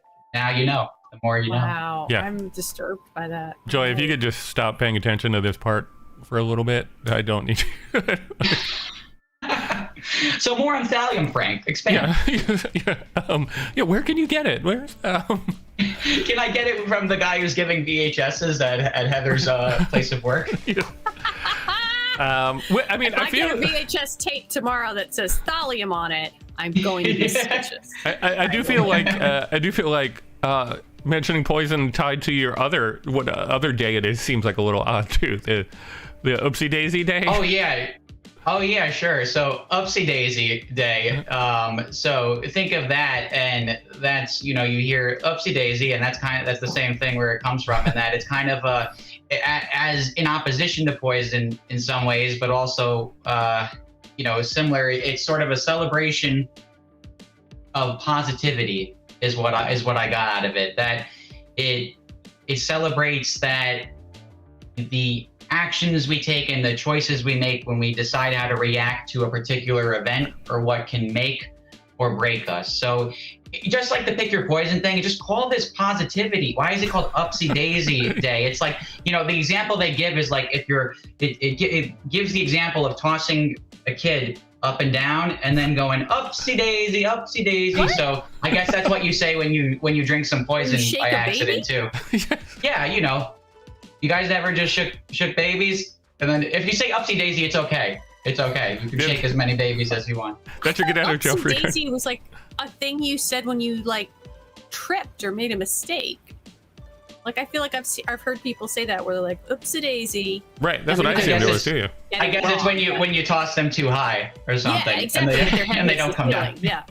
you know. The more you know. Wow, yeah. I'm disturbed by that. Joy, if you could just stop paying attention to this part for a little bit, I don't need you. So more on thallium, Frank. Expand. Yeah. Where can you get it? Where's Can I get it from the guy who's giving VHSs at Heather's place of work? I mean, if I get a VHS tape tomorrow that says thallium on it, I'm going to be suspicious. I do feel like mentioning poison tied to your other day it is seems like a little odd too. The Oopsie Daisy Day? Oh yeah, sure. So Upsy Daisy Day. So think of that, and that's, you hear Upsy Daisy, and that's the same thing where it comes from, and that it's kind of as in opposition to poison in some ways, but also similar. It's sort of a celebration of positivity is what I got out of it. That it celebrates that the actions we take and the choices we make when we decide how to react to a particular event or what can make or break us. So just like the pick your poison thing, just call this positivity. Why is it called Upsy Daisy Day? It's like, the example they give is like, if it gives the example of tossing a kid up and down and then going Upsy Daisy, Upsy Daisy. What? So I guess that's what you say when you drink some poison by accident too. Yeah, you guys ever just shook babies? And then if you say Upsy Daisy, it's okay. It's okay. You can shake as many babies as you want. That's your get out of jail free card. Upsy Daisy was like a thing you said when you tripped or made a mistake. Like, I feel like I've heard people say that where they're like, Oopsie Daisy. Right. That's what I say to too. I guess it's when you toss them too high or something. Yeah, exactly. And they don't come down. Yeah.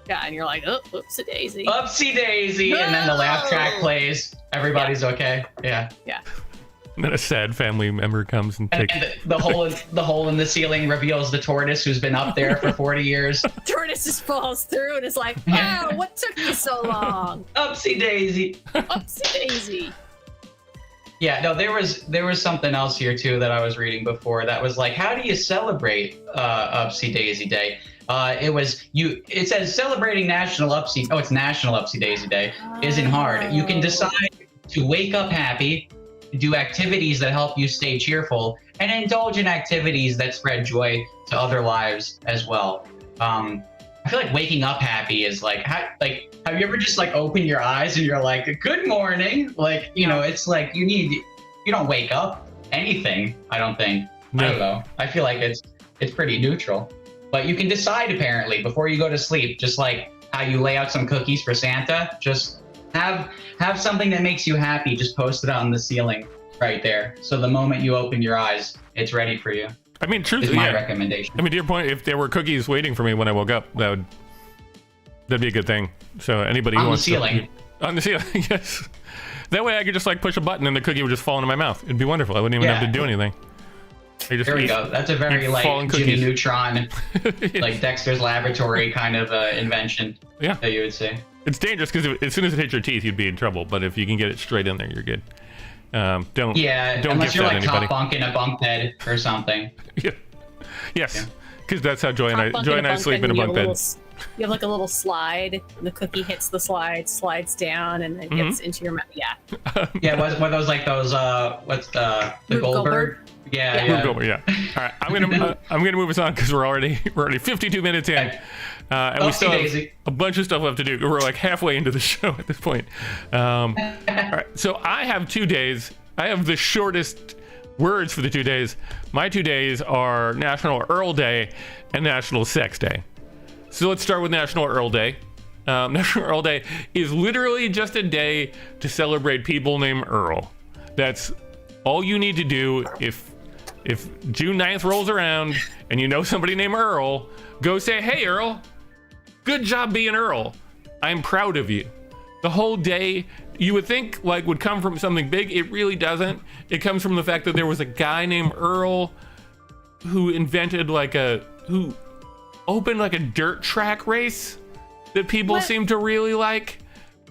Yeah, and you're like, oh, Oopsie Daisy. Upsy Daisy. No! And then the laugh track plays. Everybody's okay. Yeah. Yeah. And then a sad family member comes and takes... And the hole in the ceiling reveals the tortoise who's been up there for 40 years. Tortoise just falls through and is like, wow, what took you so long? Upsy Daisy. Upsy Daisy. Yeah, no, there was something else here too that I was reading before that was like, how do you celebrate Upsy Daisy Day? It says celebrating National Upsy. Oh, it's National Upsy Daisy Day. Isn't hard. You can decide to wake up happy, do activities that help you stay cheerful, and indulge in activities that spread joy to other lives as well. I feel like waking up happy is have you ever just opened your eyes and you're like, good morning? It's like you don't wake up anything, I don't think. No. I don't know. I feel like it's pretty neutral. But you can decide apparently before you go to sleep, just like how you lay out some cookies for Santa, just have something that makes you happy, just post it on the ceiling right there. So the moment you open your eyes, it's ready for you. I mean, truthfully, is my recommendation. I mean, to your point, if there were cookies waiting for me when I woke up, that'd be a good thing. So anybody who wants on the ceiling, yes. That way I could just push a button and the cookie would just fall into my mouth. It'd be wonderful. I wouldn't even have to do anything. There we go. That's a very Jimmy Neutron, Dexter's Laboratory kind of invention. Yeah. That you would say. It's dangerous because as soon as it hits your teeth, you'd be in trouble. But if you can get it straight in there, you're good. Don't unless you're anybody. top bunk in a bunk bed or something. Yeah. Yes, because that's how Joy and I sleep in a bunk bed. You have a little slide, and the cookie hits the slide, slides down, and then gets into your mouth. Yeah. Yeah, what those what's the Goldberg? Yeah. All right, I'm gonna move us on because we're already 52 minutes in, and we still have a bunch of stuff left to do. We're halfway into the show at this point. All right, so I have 2 days. I have the shortest words for the 2 days. My 2 days are National Earl Day and National Sex Day. So let's start with National Earl Day. National Earl Day is literally just a day to celebrate people named Earl. That's all you need to do. If June 9th rolls around and you know somebody named Earl, go say, hey, Earl, good job being Earl. I'm proud of you. The whole day, you would think would come from something big. It really doesn't. It comes from the fact that there was a guy named Earl who invented who opened a dirt track race that people seem to really like.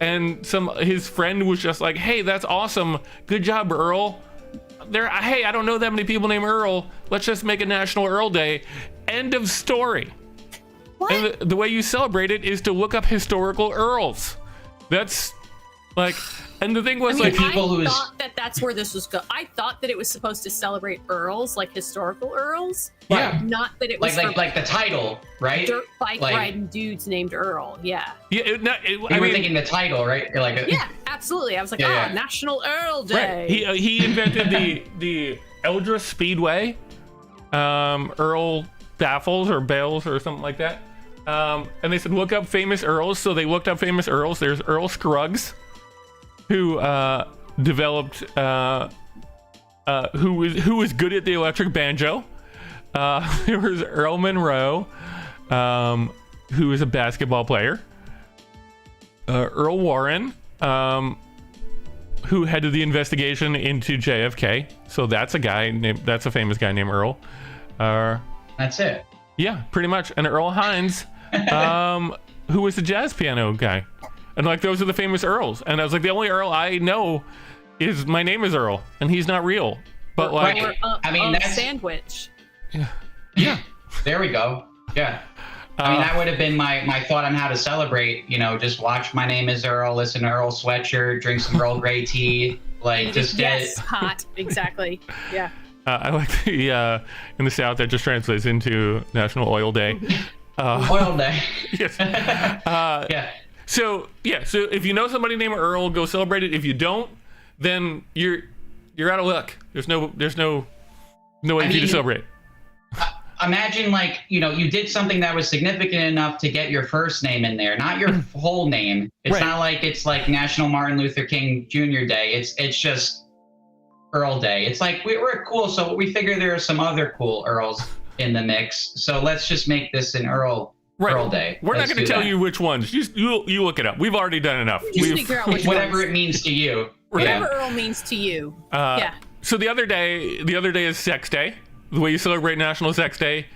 And his friend was just like, hey, that's awesome. Good job, Earl. Hey, I don't know that many people named Earl. Let's just make a National Earl Day. End of story. What? And the way you celebrate it is to look up historical Earls. That's and the thing was I thought that's where this was going. I thought that it was supposed to celebrate Earls, historical Earls. Yeah. Not that it was like the title, right? Dirt bike riding dudes named Earl. Yeah. Yeah. You were thinking the title, right? Yeah, absolutely. I was like, National Earl Day. Right. He invented the Eldra Speedway, Earl Baffles or Bales or something like that. And they said, look up famous Earls. So they looked up famous Earls. There's Earl Scruggs, who developed who was good at the electric banjo. There was Earl Monroe, who is a basketball player. Earl Warren, who headed the investigation into JFK. So that's a famous guy named Earl. That's it. Yeah, pretty much. And Earl Hines, who was the jazz piano guy. And like, those are the famous Earls. And I was like, the only Earl I know is my name is Earl, and he's not real. But like, or, I mean, that's sandwich. yeah. There we go. Yeah. I mean, that would have been my thought on how to celebrate. You know, just watch My Name is Earl, listen to Earl Sweatshirt, drink some Earl Grey tea, like just get yes, hot, exactly. Yeah. I like the in the South that just translates into National Oil Day. Oil Day. Yes. Yeah. So if you know somebody named Earl, go celebrate it. If you don't, then you're out of luck. There's no way for you to celebrate. Imagine, like, you know, you did something that was significant enough to get your first name in there, not your whole name. It's Right. not like it's like National Martin Luther King Jr. Day. It's just Earl Day. It's like we're cool, so we figure there are some other cool Earls in the mix. So let's just make this an Earl Day. We're Let's not going to do tell that. you which ones. You look it up. We've already done enough. Just figure out which Whatever ones. it means to you. Whatever Yeah. Earl means to you. Yeah. So the other day is Sex Day. The way you celebrate National Sex Day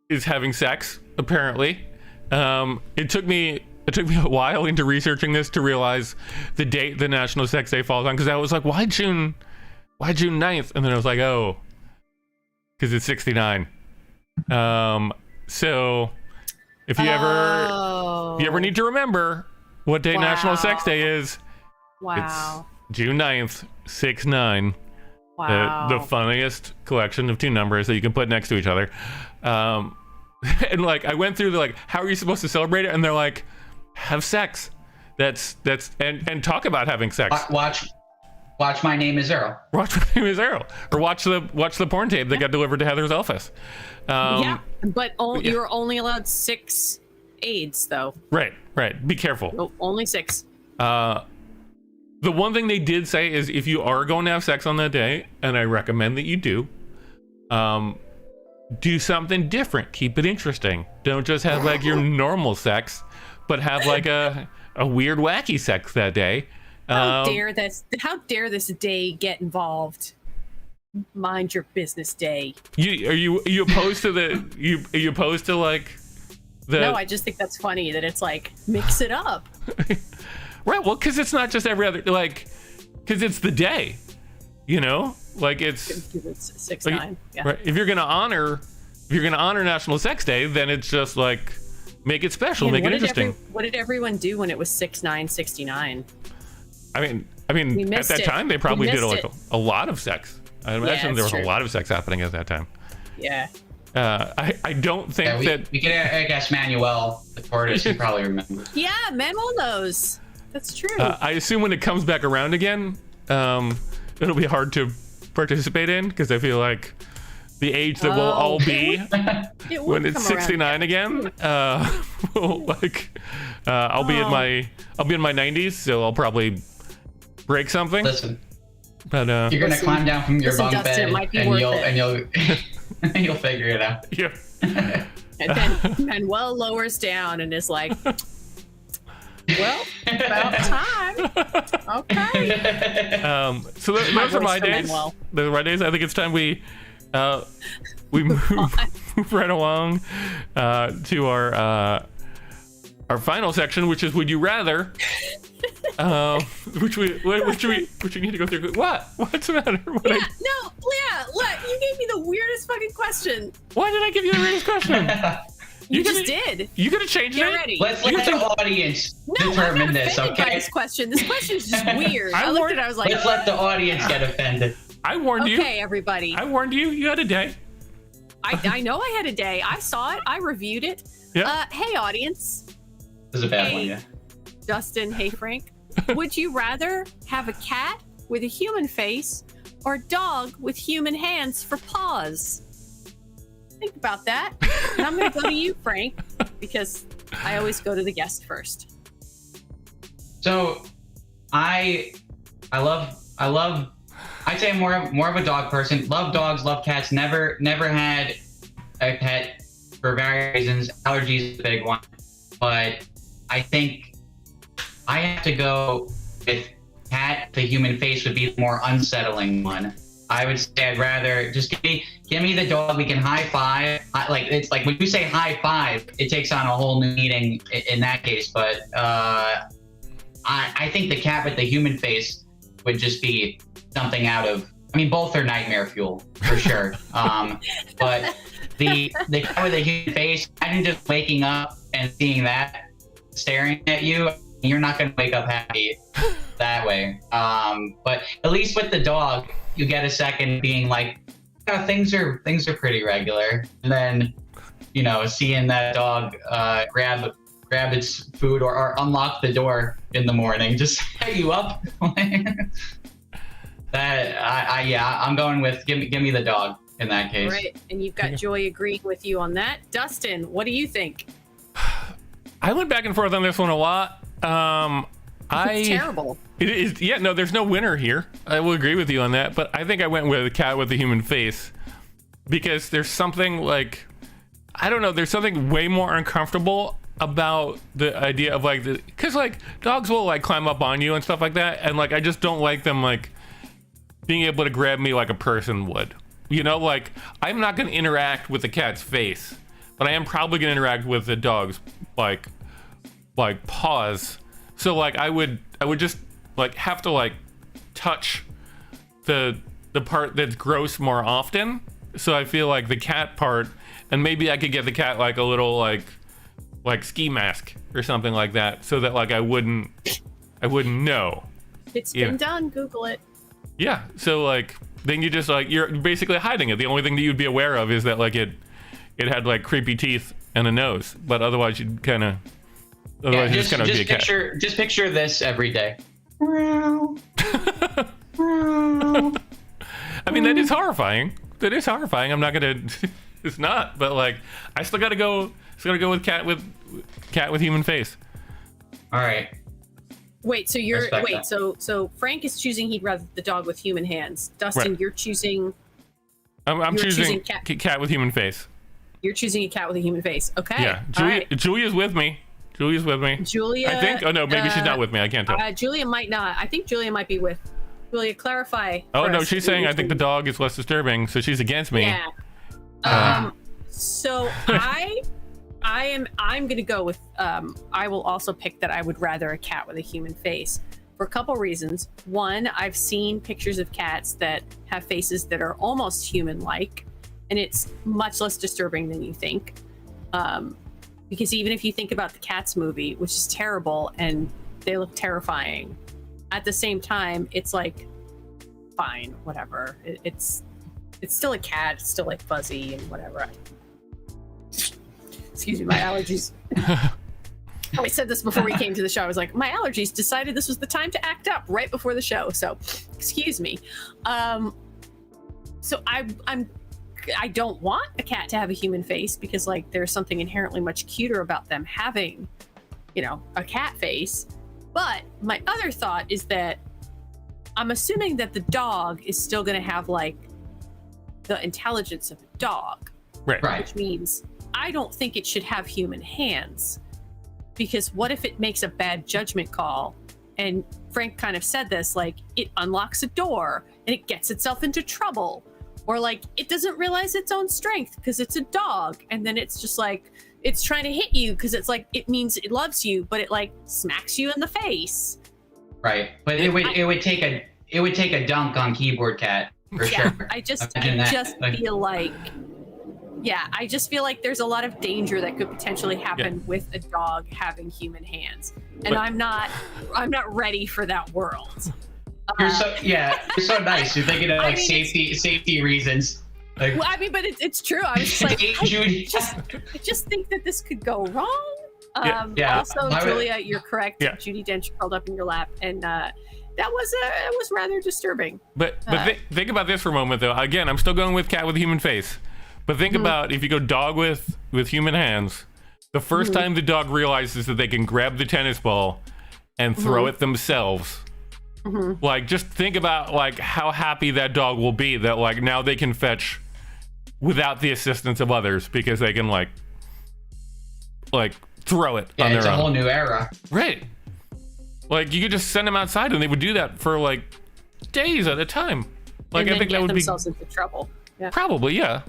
is having sex, apparently. It took me a while into researching this to realize the date the National Sex Day falls on, because I was like, why June 9th? And then I was like, oh, because it's 69. So if you ever need to remember what day National Sex Day is, Wow. it's June 9th, 6-9. Wow. The funniest collection of two numbers that you can put next to each other. And like, I went through like, how are you supposed to celebrate it? And they're like, have sex. That's and talk about having sex. Watch My Name is Earl. Watch My Name is Earl, or watch the porn tape that got delivered to Heather's office. Yeah, but you're only allowed 6 aids, though. Right. Be careful. Oh, only 6. The one thing they did say is, if you are going to have sex on that day, and I recommend that you do something different. Keep it interesting. Don't just have like your normal sex, but have like a weird, wacky sex that day. How dare this day get involved? Mind your business day. Are you opposed to are you opposed to like the? No, I just think that's funny that it's like, mix it up. Right. Well, because it's not just every other, like, because it's the day, you know, like it's 6-9. Yeah. Right. If you're gonna honor National Sex Day, then it's just like, make it special, Man, make it interesting. What did everyone do when it was 6-9-69? I mean, We at missed that it. time they We probably did missed like it. a lot of sex. I imagine there was it's a true. lot of sex happening at that time. Yeah. I don't think that. We could ask Manuel, the tortoise, he probably remembers. Yeah, Manuel knows. That's true. I assume when it comes back around again, it'll be hard to participate in, because I feel like the age that we'll all be It will when it's come around 69 again, I'll be in my 90s, so I'll probably break something. Listen, But you're gonna climb down from your bunk Dustin, bed, it might be and worth you'll it. and you'll you'll figure it out. yeah. And then Manuel lowers down and is like, well, about time. Okay. So those are my voice for days. Manuel. Those are my days. I think it's time we move right along to our final section, which is Would You Rather? Which we need to go through. What's the matter? Look, you gave me the weirdest fucking question. Why did I give you the weirdest question? You just did. You could have changed Get it. ready. Let's let the audience No, determine I'm not this, offended by okay? this question. This question is just weird. I I looked warned- at it, I was like, Let's let the audience get offended. I warned you. okay, everybody. I warned you. You had a day. I know I had a day. I saw it. I reviewed it. Yeah. Hey, audience. This is a bad Hey. one, yeah. Dustin, hey, Frank. Would you rather have a cat with a human face or a dog with human hands for paws? Think about that. And I'm going to go to you, Frank, because I always go to the guest first. So, I I'd say I'm more of a dog person. Love dogs, love cats. Never had a pet for various reasons. Allergies is a big one, but I think I have to go with cat. The human face would be the more unsettling one. I would say I'd rather just give me the dog. We can high five. It's like when you say high five, it takes on a whole new meaning in that case. But I think the cat with the human face would just be something out of. I mean, both are nightmare fuel for sure. But the cat with the human face, imagine just waking up and seeing that staring at you. You're not going to wake up happy that way. But at least with the dog, you get a second being like, oh, things are pretty regular. And then, seeing that dog grab its food or unlock the door in the morning, just set you up. I'm going with give me the dog in that case. Right, and you've got Joy agreeing with you on that. Dustin, what do you think? I went back and forth on this one a lot. It's terrible. It is. Yeah, no, there's no winner here. I will agree with you on that. But I think I went with a cat with a human face because there's something like, I don't know, there's something way more uncomfortable about the idea of because dogs will climb up on you and stuff like that. And I just don't like them being able to grab me like a person would. I'm not going to interact with the cat's face, but I am probably going to interact with the dog's paws. So I would just have to touch the part that's gross more often. So I feel like the cat part, and maybe I could get the cat a little ski mask or something like that, so that I wouldn't know. It's been done. Google it. Yeah. So then you just you're basically hiding it. The only thing that you'd be aware of is that it had creepy teeth and a nose, but otherwise you'd kind of. Just picture this every day. I mean, that is horrifying. I'm not gonna. It's not, but I still gotta go. With cat with human face. All right. Wait. So Frank is choosing he'd rather the dog with human hands. Dustin, right. You're choosing. I'm choosing cat with human face. You're choosing a cat with a human face. Okay. Yeah. Julia's with me. Julia, I think. Oh no, maybe she's not with me. I can't tell. Julia might not. I think Julia might be with. Julia, clarify. Oh no, she's saying I think the dog is less disturbing, so she's against me. Yeah. So I'm gonna go with. I will also pick that I would rather a cat with a human face for a couple reasons. One, I've seen pictures of cats that have faces that are almost human-like, and it's much less disturbing than you think. Because even if you think about the Cats movie, which is terrible and they look terrifying, at the same time, it's fine, whatever. It's still a cat. It's still fuzzy and whatever. Excuse me, my allergies. I said this before we came to the show. I was my allergies decided this was the time to act up right before the show. So, excuse me. So I don't want a cat to have a human face because there's something inherently much cuter about them having, a cat face. But my other thought is that I'm assuming that the dog is still going to have the intelligence of a dog. Right. Which means I don't think it should have human hands, because what if it makes a bad judgment call? And Frank kind of said this, it unlocks a door and it gets itself into trouble. Or it doesn't realize its own strength because it's a dog, and then it's just it's trying to hit you because it's it means it loves you, but it smacks you in the face. Right, but it would take a dunk on Keyboard Cat for sure. I just feel there's a lot of danger that could potentially happen with a dog having human hands, and I'm not ready for that world. You're so nice. You're thinking of safety reasons. Well, but it's true. I was just I just think that this could go wrong. Also, Julia, you're correct. Yeah. Judi Dench curled up in your lap, and that was rather disturbing. But think about this for a moment, though. Again, I'm still going with cat with a human face. But think about if you go dog with human hands. The first time the dog realizes that they can grab the tennis ball and throw it themselves, Like, just think about like how happy that dog will be that like now they can fetch without the assistance of others because they can like throw it on their it's a own. whole new era. Right. Like, you could just send them outside and they would do that for like days at a time. Like, and I think get that would themselves into trouble. Yeah. probably, yeah.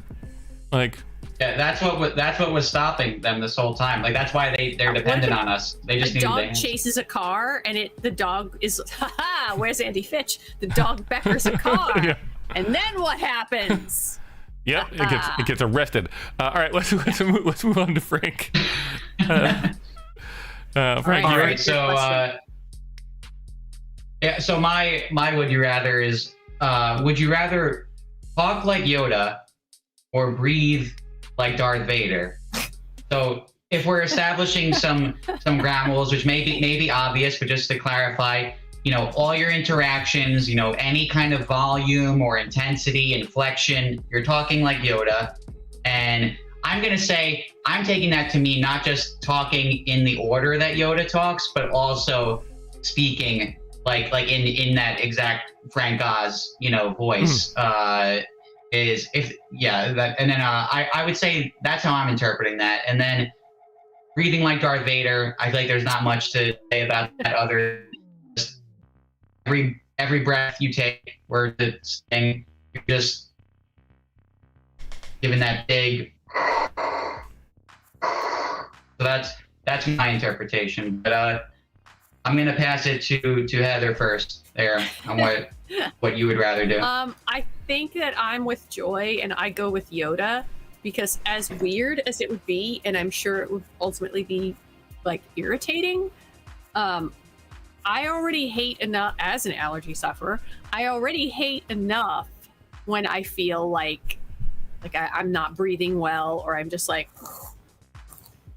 Like, Yeah, that's what was stopping them this whole time. Like, that's why they're dependent on us. They just a need dog chases a car and the dog is, haha, where's Andy Fitch? The dog beckers a car. Yeah. And then what happens? yeah, it gets arrested. All right, let's move on to Frank. Frank, right. All you're right, so my would you rather is would you rather talk like Yoda or breathe like Darth Vader? So if we're establishing some ground rules, which may be obvious, but just to clarify, all your interactions, any kind of volume or intensity, inflection, you're talking like Yoda. And I'm going to say, I'm taking that to mean not just talking in the order that Yoda talks, but also speaking like in that exact Frank Oz, voice. I would say that's how I'm interpreting that. And then breathing like Darth Vader, I feel like there's not much to say about that other. Every breath you take, word that's saying, you're just giving that big. So that's my interpretation. But I'm gonna pass it to Heather first there on what you would rather do. I think that I'm with Joy and I go with Yoda because as weird as it would be, and I'm sure it would ultimately be like irritating, I already hate enough as an allergy sufferer. I already hate enough when I feel like I'm not breathing well, or I'm just like,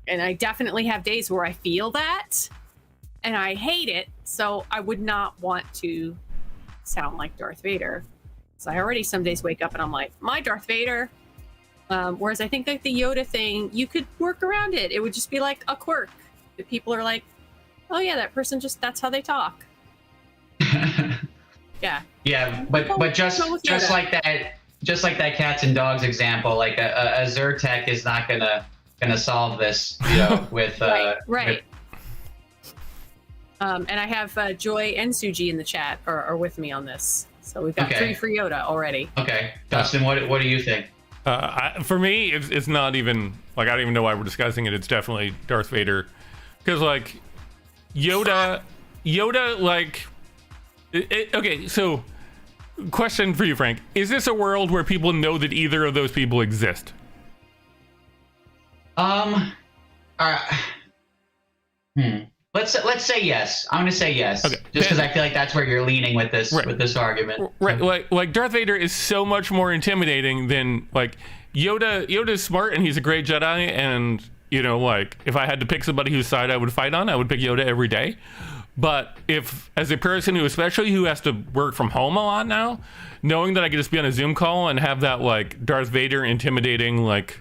and I definitely have days where I feel that and I hate it. So I would not want to sound like Darth Vader. So I already some days wake up and I'm like, my Darth Vader. Whereas I think like the Yoda thing, you could work around it. It would just be like a quirk. That people are like, oh yeah, that person that's how they talk. Yeah. Yeah, but just like that cats and dogs example, like a Zyrtec is not gonna solve this, with right. And I have Joy and Suji in the chat are with me on this, so we've got 3 for Yoda already. Okay, Dustin, what do you think? For me, it's not even like, I don't even know why we're discussing it. It's definitely Darth Vader, because like Yoda like okay, so question for you, Frank, is this a world where people know that either of those people exist? Let's say yes. I'm gonna say yes. Okay. Just because I feel like that's where you're leaning with this argument. Right. Like Darth Vader is so much more intimidating than like Yoda. Yoda's smart and he's a great Jedi, and like if I had to pick somebody whose side I would fight on, I would pick Yoda every day. But if, as a person especially who has to work from home a lot now, knowing that I could just be on a Zoom call and have that like Darth Vader intimidating like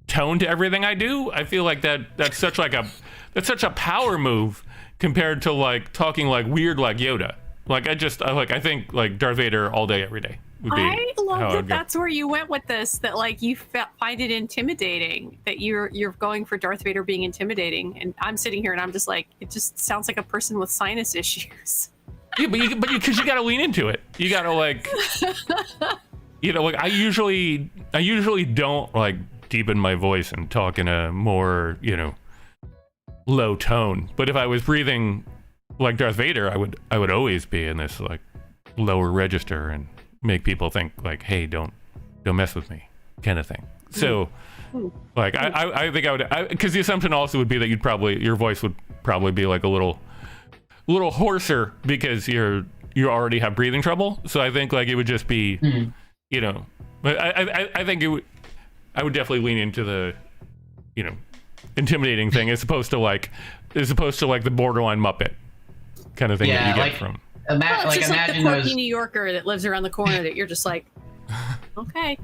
tone to everything I do, I feel like that's such a power move compared to like talking like weird like Yoda. Like I think like Darth Vader all day every day would be. I love that that's where you went with this. That like you find it intimidating that you're going for Darth Vader being intimidating, and I'm sitting here and I'm just like, it just sounds like a person with sinus issues. Yeah, but because you gotta lean into it. You gotta like, like I usually don't like deepen my voice and talk in a more low tone. But if I was breathing like Darth Vader, I would always be in this like lower register and make people think like, hey, don't mess with me, kind of thing. So like I think I would, because the assumption also would be that your voice would probably be like a little hoarser because you already have breathing trouble. So I think like it would just be I think I would definitely lean into the intimidating thing as opposed to like the borderline Muppet kind of thing that you get from. It's just like the quirky New Yorker that lives around the corner that you're just like, okay.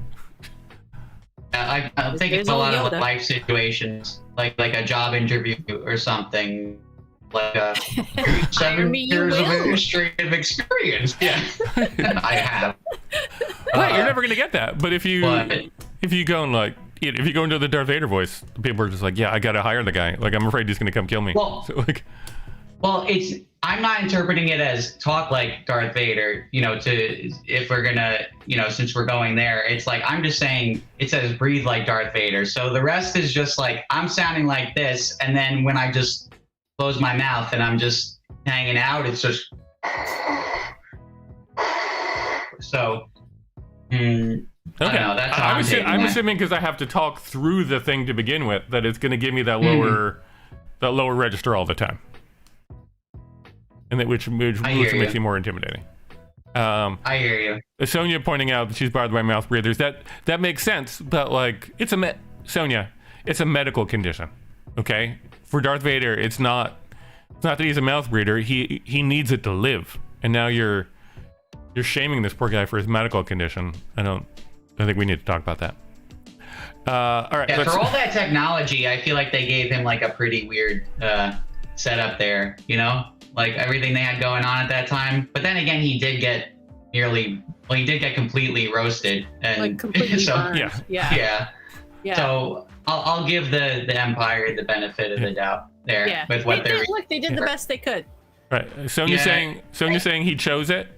I'm thinking of a lot of life situations, like a job interview or something. like Hire 7 me, you years of will. administrative experience. Yeah, I have. Right, you're never gonna get that. But if you go and like, if you go into the Darth Vader voice, people are just like, yeah, I gotta hire the guy. Like, I'm afraid he's gonna come kill me. Well, so, like, I'm not interpreting it as talk like Darth Vader, if we're gonna, since we're going there, it's like, I'm just saying it says breathe like Darth Vader. So the rest is just like, I'm sounding like this. And then when I just close my mouth and I'm just hanging out, it's just, so, I don't know, that's how I'm assuming because I have to talk through the thing to begin with, that it's gonna give me that lower register all the time. And that which makes you more intimidating. I hear you. Sonia pointing out that she's bothered by mouth breathers. That makes sense, but like Sonia, it's a medical condition. Okay? For Darth Vader, it's not that he's a mouth breather. He needs it to live. And now you're shaming this poor guy for his medical condition. I think we need to talk about that. All right. Yeah, for all that technology, I feel like they gave him like a pretty weird setup there, like everything they had going on at that time. But then again, he did get completely roasted, and like completely burned. Yeah. So I'll give the Empire the benefit of the doubt there with what they did the best they could. Right. Sonia's saying he chose it.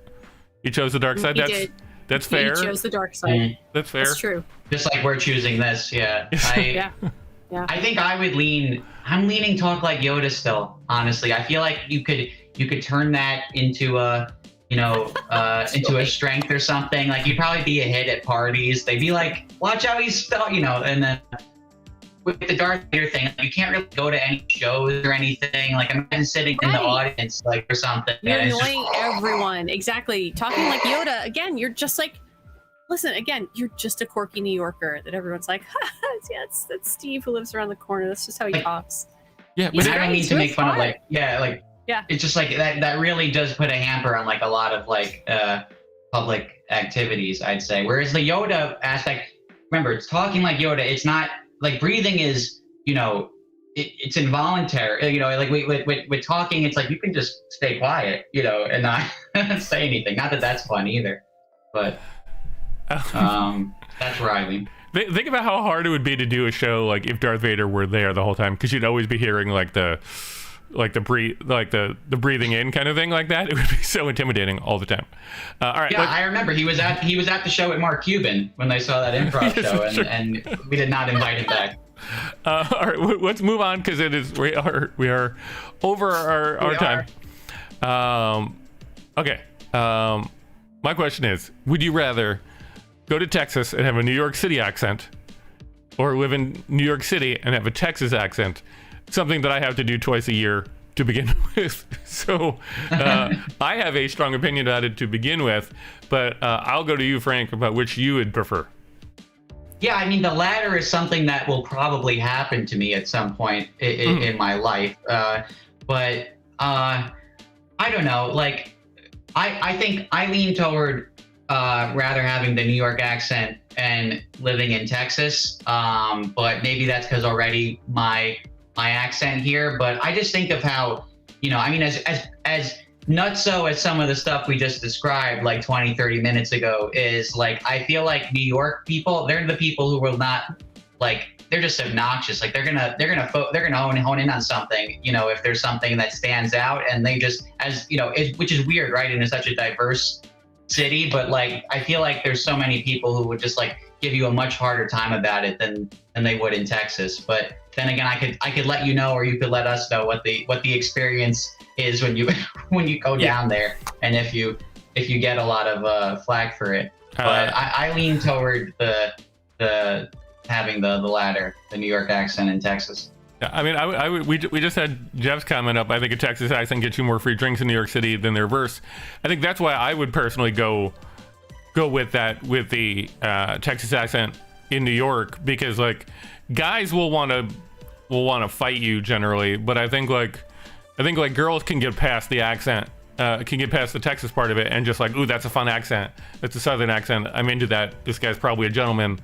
He chose the dark side. That's fair. He chose the dark side. That's fair. That's true. Just like we're choosing this. Yeah. I think I'm leaning talk like Yoda still, honestly. I feel like you could turn that into a into a strength or something. Like, you'd probably be a hit at parties. They'd be like, watch how he's spelled, and then with the Darth Vader thing, you can't really go to any shows or anything. Like, imagine sitting in the audience, like, or something. You're annoying everyone. Exactly. Talking like Yoda. Again, you're just like, listen, again, you're just a quirky New Yorker that everyone's like, that's Steve who lives around the corner. That's just how he talks. Yeah, but I don't need to make fun of it's just like that really does put a hamper on like a lot of like public activities, I'd say. Whereas the Yoda aspect, remember, it's talking like Yoda. It's not like breathing is, it's involuntary. Like with talking, it's like you can just stay quiet, and not say anything. Not that that's fun either, but. That's where I lean. Think about how hard it would be to do a show like if Darth Vader were there the whole time, because you'd always be hearing the breathing in kind of thing like that. It would be so intimidating all the time. All right. Yeah, I remember he was at the show with Mark Cuban when they saw that improv show, and we did not invite him back. All right, let's move on because we are over our time. Okay. My question is, would you rather go to Texas and have a New York City accent, or live in New York City and have a Texas accent? Something that I have to do twice a year to begin with. So I have a strong opinion about it to begin with, but I'll go to you, Frank, about which you would prefer. Yeah, I mean, the latter is something that will probably happen to me at some point in my life. But I don't know. Like, I think I lean toward rather having the New York accent and living in Texas. But maybe that's because already my accent here. But I just think of how, I mean, as nutso as some of the stuff we just described like 20, 30 minutes ago is, like, I feel like New York people, they're the people who will not, like, they're just obnoxious. Like, they're gonna hone in on something, if there's something that stands out, and they just, which is weird, right? In such a diverse city, but like, I feel like there's so many people who would just like give you a much harder time about it than they would in Texas. But then again, I could let you know, or you could let us know what the experience is when you go down there, and if you get a lot of flack for it. But I lean toward the having the latter, the New York accent in Texas. Yeah, I mean, we just had Jeff's comment up. I think a Texas accent gets you more free drinks in New York City than the reverse. I think that's why I would personally go with the Texas accent in New York, because like guys will want to fight you generally, but I think girls can get past the accent, can get past the Texas part of it, and just like, ooh, that's a fun accent. That's a Southern accent. I'm into that. This guy's probably a gentleman.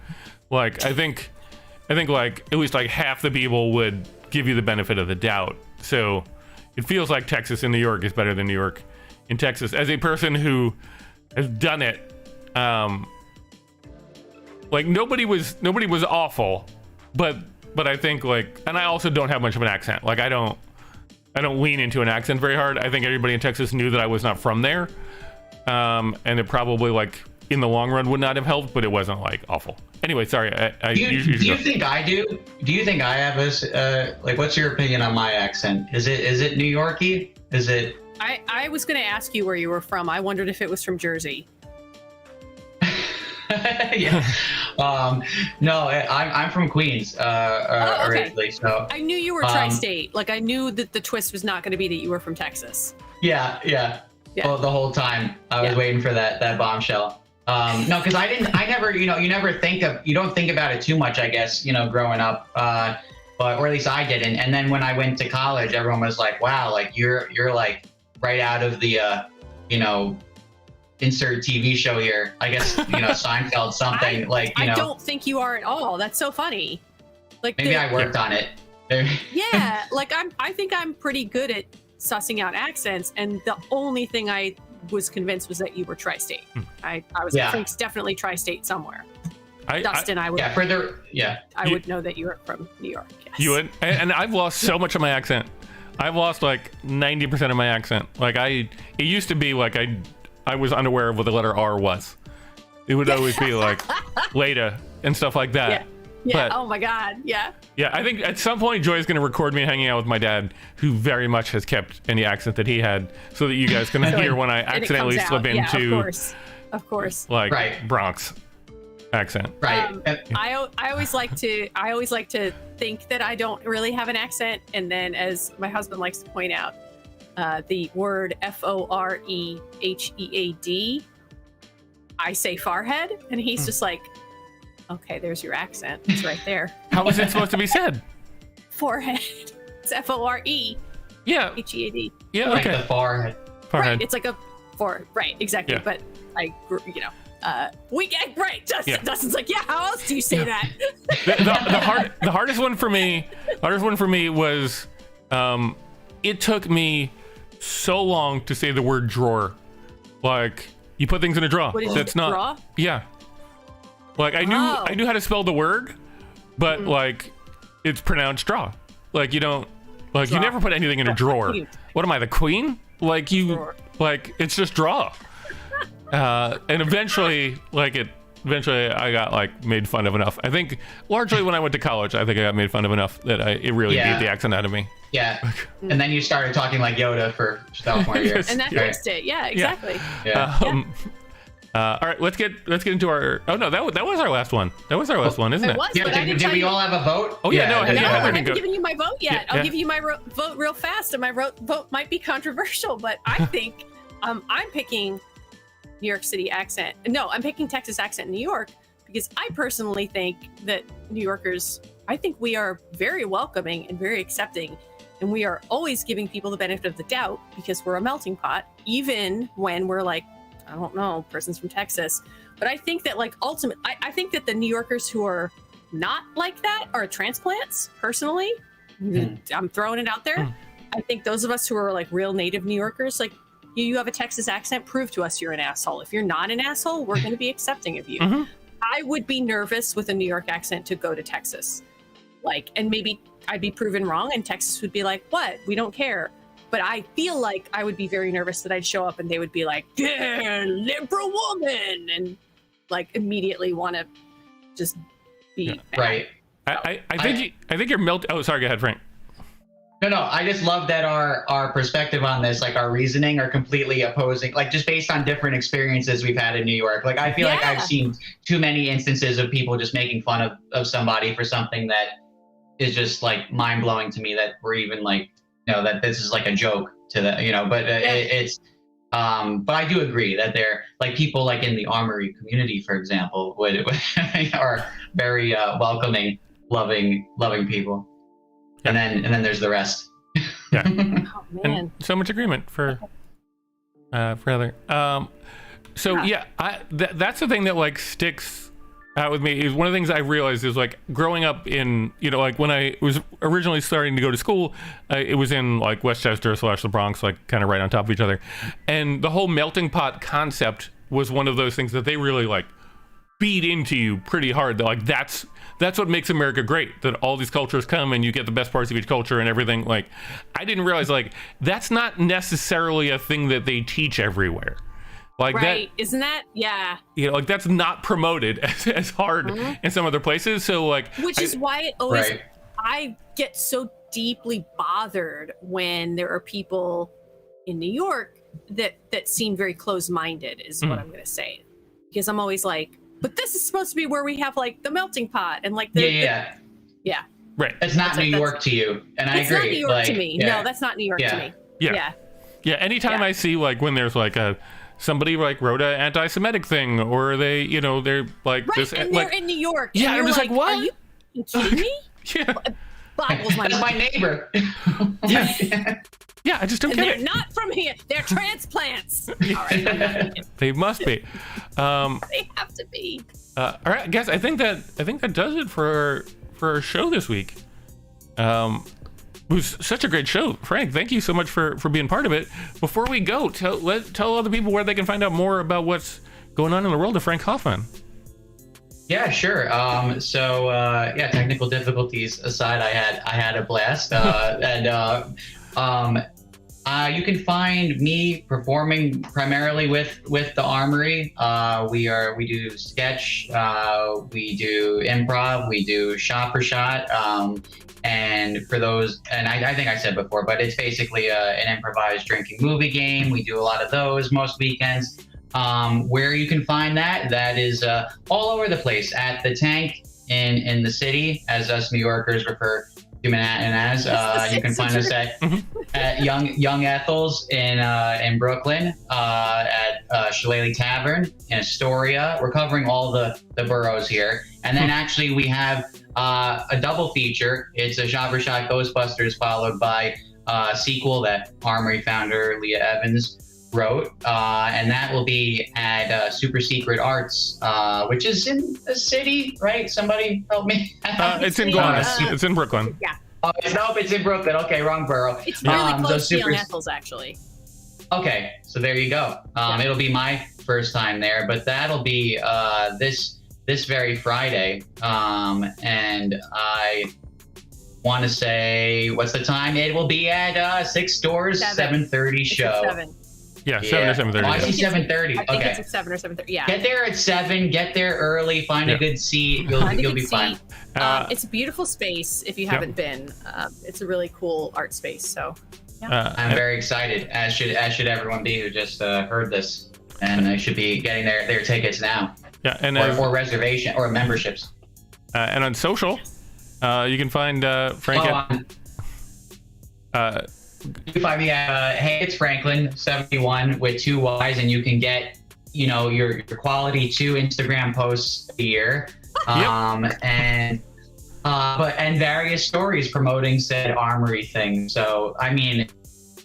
Like, I think like at least like half the people would give you the benefit of the doubt. So it feels like Texas in New York is better than New York in Texas. As a person who has done it, like nobody was awful, but I think like, and I also don't have much of an accent. Like I don't lean into an accent very hard. I think everybody in Texas knew that I was not from there, and it probably like in the long run would not have helped, but it wasn't like awful. Anyway, sorry. Do you think I do? Do you think I have a like? What's your opinion on my accent? Is it New Yorkie? Is it? I was going to ask you where you were from. I wondered if it was from Jersey. Yeah. No, I'm from Queens okay. originally. So I knew you were tri-state. Like I knew that the twist was not going to be that you were from Texas. Yeah. Well, the whole time I was waiting for that bombshell. No, because I never, you don't think about it too much, I guess, growing up, but, or at least I didn't. And then when I went to college, everyone was like, wow, like you're like right out of the, insert TV show here. I guess, Seinfeld, something I don't think you are at all. That's so funny. Like maybe I worked on it. Yeah. Like I think I'm pretty good at sussing out accents. And the only thing I was convinced was that you were tri-state. I was definitely tri-state somewhere. Dustin, I would. Yeah, I would know that you were from New York. Yes. You would, and I've lost so much of my accent. I've lost like 90% of my accent. Like it used to be like I was unaware of what the letter R was. It would always be like Leda and stuff like that. Yeah. Oh my God. Yeah. Yeah. I think at some point Joy's going to record me hanging out with my dad, who very much has kept any accent that he had, so that you guys can hear when I accidentally slip into, of course, like Bronx accent. Right. I always like to think that I don't really have an accent, and then, as my husband likes to point out, the word FOREHEAD, I say farhead, and he's just like, okay, there's your accent. It's right there. How is it supposed to be said? Forehead. It's FORE. Yeah. HEAD. Yeah. Like Okay. the forehead. Right. It's like a four. Right. Exactly. Yeah. But Dustin's like, yeah. How else do you say that? The hardest one for me. Was, it took me so long to say the word drawer. Like you put things in a drawer. That's not. Draw? Yeah. Like I knew how to spell the word, but like it's pronounced draw. Like you don't, like draw. You never put anything in a drawer. What am I, the queen? Like drawer. Like it's just draw. And eventually I got like made fun of enough. I think largely when I went to college, I think I got made fun of enough that it really beat the accent out of me. Yeah. And then you started talking like Yoda for sophomore year. And that fixed it. Yeah, exactly. Yeah. All right, let's get into our. Oh no, that was our last one. That was our last one, isn't it? Was, yeah, did we all have a vote? Oh yeah, no, I haven't given you my vote yet. I'll give you my vote real fast, and my vote might be controversial, but I think I'm picking New York City accent. No, I'm picking Texas accent in New York because I personally think that New Yorkers, I think we are very welcoming and very accepting, and we are always giving people the benefit of the doubt because we're a melting pot, even when we're like, I don't know, person's from Texas. But I think that I think that the New Yorkers who are not like that are transplants, personally. I'm throwing it out there. I think those of us who are like real native New Yorkers, like you have a Texas accent, prove to us you're an asshole. If you're not an asshole, we're going to be accepting of you. I would be nervous with a New York accent to go to Texas. And maybe I'd be proven wrong and Texas would be like, what? We don't care. But I feel like I would be very nervous that I'd show up and they would be like, yeah, liberal woman, and like immediately want to just be right. I think you're melt. Oh, sorry. Go ahead, Frank. No. I just love that our perspective on this, like our reasoning, are completely opposing. Like just based on different experiences we've had in New York. Like I feel like I've seen too many instances of people just making fun of somebody for something that is just like mind blowing to me. That we're even like. That this is like a joke to that, but it's, but I do agree that they're like people like in the Armory community, for example, are very welcoming, loving people. And then there's the rest. Yeah. Oh, man. And so much agreement for Heather. That's the thing that like sticks with me is one of the things I realized is like growing up in, you know, like when I was originally starting to go to school, it was in like Westchester / the Bronx, like kind of right on top of each other. And the whole melting pot concept was one of those things that they really like beat into you pretty hard. That like, that's what makes America great, that all these cultures come and you get the best parts of each culture and everything. Like, I didn't realize like that's not necessarily a thing that they teach everywhere. Like right. that, Isn't that? Yeah. you know, like that's not promoted as hard in some other places. So like, Which is why it always, Right. I get so deeply bothered when there are people in New York that seem very closed-minded is what I'm going to say. Because I'm always like, but this is supposed to be where we have like the melting pot and like Yeah. right. It's not That's New like- York to you, and I It's agree. not New York like, to me. yeah. No, that's not New York to me. Yeah. Anytime Yeah. I see like when there's like somebody like wrote an anti-Semitic thing, or they, you know, they're like Right, this, and like, they're in New York. Yeah, and I'm you're just like, what? Are you kidding me? yeah, Boggles my That's my mind. neighbor. yeah, I just don't And get they're it. not from here. They're transplants. All right, I'm not kidding. They must be. They have to be. All right, guys, I think that does it for our show this week. It was such a great show. Frank, thank you so much for being part of it. Before we go, tell other people where they can find out more about what's going on in the world of Frank Hoffman. Yeah, sure. So technical difficulties aside, I had a blast, you can find me performing primarily with the Armory. We do sketch, we do improv, we do shot for shot. And for those, and I think I said before, but it's basically an improvised drinking movie game. We do a lot of those most weekends. Where you can find that is all over the place at the Tank in the city, as us New Yorkers refer to Manhattan as. You can find us at Young Ethel's in Brooklyn, at Shillelagh Tavern in Astoria. We're covering all the boroughs here. And then actually we have a double feature. It's a shot for shot Ghostbusters followed by a sequel that Armory founder Leah Evans wrote, and that will be at Super Secret Arts, which is in the city, right? Somebody help me. It's in Gowanus. It's in Brooklyn. Yeah. Nope, it's in Brooklyn. Okay, wrong borough. It's really close to Super- Young Ethel's, actually. Okay, so there you go. It'll be my first time there, but that'll be this very Friday. And I want to say, what's the time? It will be at 6 Doors, 7:30 show. 7. Yeah, 7 or 7:30. Oh, I yeah. see 7:30. I think Okay. it's at 7 or 7:30. Yeah. Get there at 7. Get there early. Find Yeah. a good seat. Find a You'll good be fine. seat. It's a beautiful space if you haven't been. It's a really cool art space. So I'm very excited, as should everyone be who just heard this, and they should be getting their tickets now, yeah, and or reservation or memberships. and on social, you can find Frank at, You can find me at Hey It's Franklin 71 with 2 Y's, and you can get your quality 2 Instagram posts a year, and various stories promoting said Armory thing. So I mean,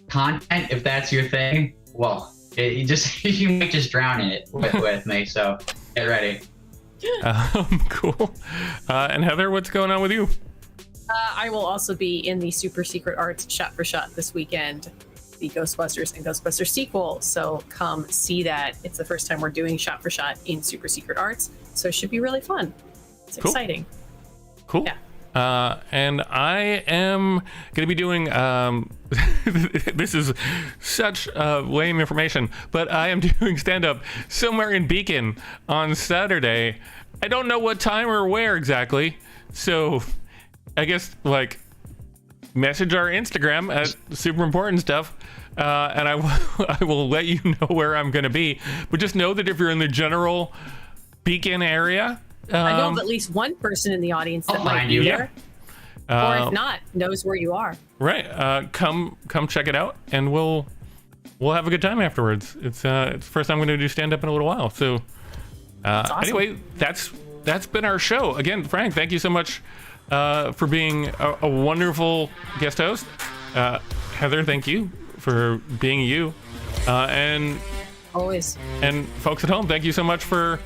content, if that's your thing, well, you might just drown in it with me. So get ready. cool. And Heather, what's going on with you? I will also be in the Super Secret Arts Shot for Shot this weekend, the Ghostbusters and Ghostbusters sequel. So come see that. It's the first time we're doing Shot for Shot in Super Secret Arts, so it should be really fun. It's Cool. exciting. Cool. Yeah. And I am going to be doing, this is such lame information, but I am doing stand-up somewhere in Beacon on Saturday. I don't know what time or where exactly, so I guess, like, message our Instagram at Super Important Stuff, and I will let you know where I'm going to be. But just know that if you're in the general Beacon area, I know of at least one person in the audience that I'll might find be you. there, or if not, knows where you are. right, come check it out, and we'll have a good time afterwards. It's the first time I'm going to do stand up in a little while. So awesome. anyway, that's been our show. Again, Frank, thank you so much for being a wonderful guest host. Heather, thank you for being you. And Always. folks at home, thank you so much for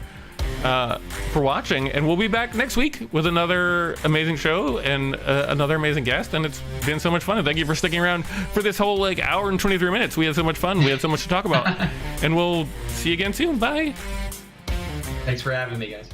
for watching, and we'll be back next week with another amazing show and another amazing guest. And it's been so much fun. And thank you for sticking around for this whole like hour and 23 minutes. We had so much fun. We had so much to talk about. And we'll see you again soon. Bye. Thanks for having me, guys.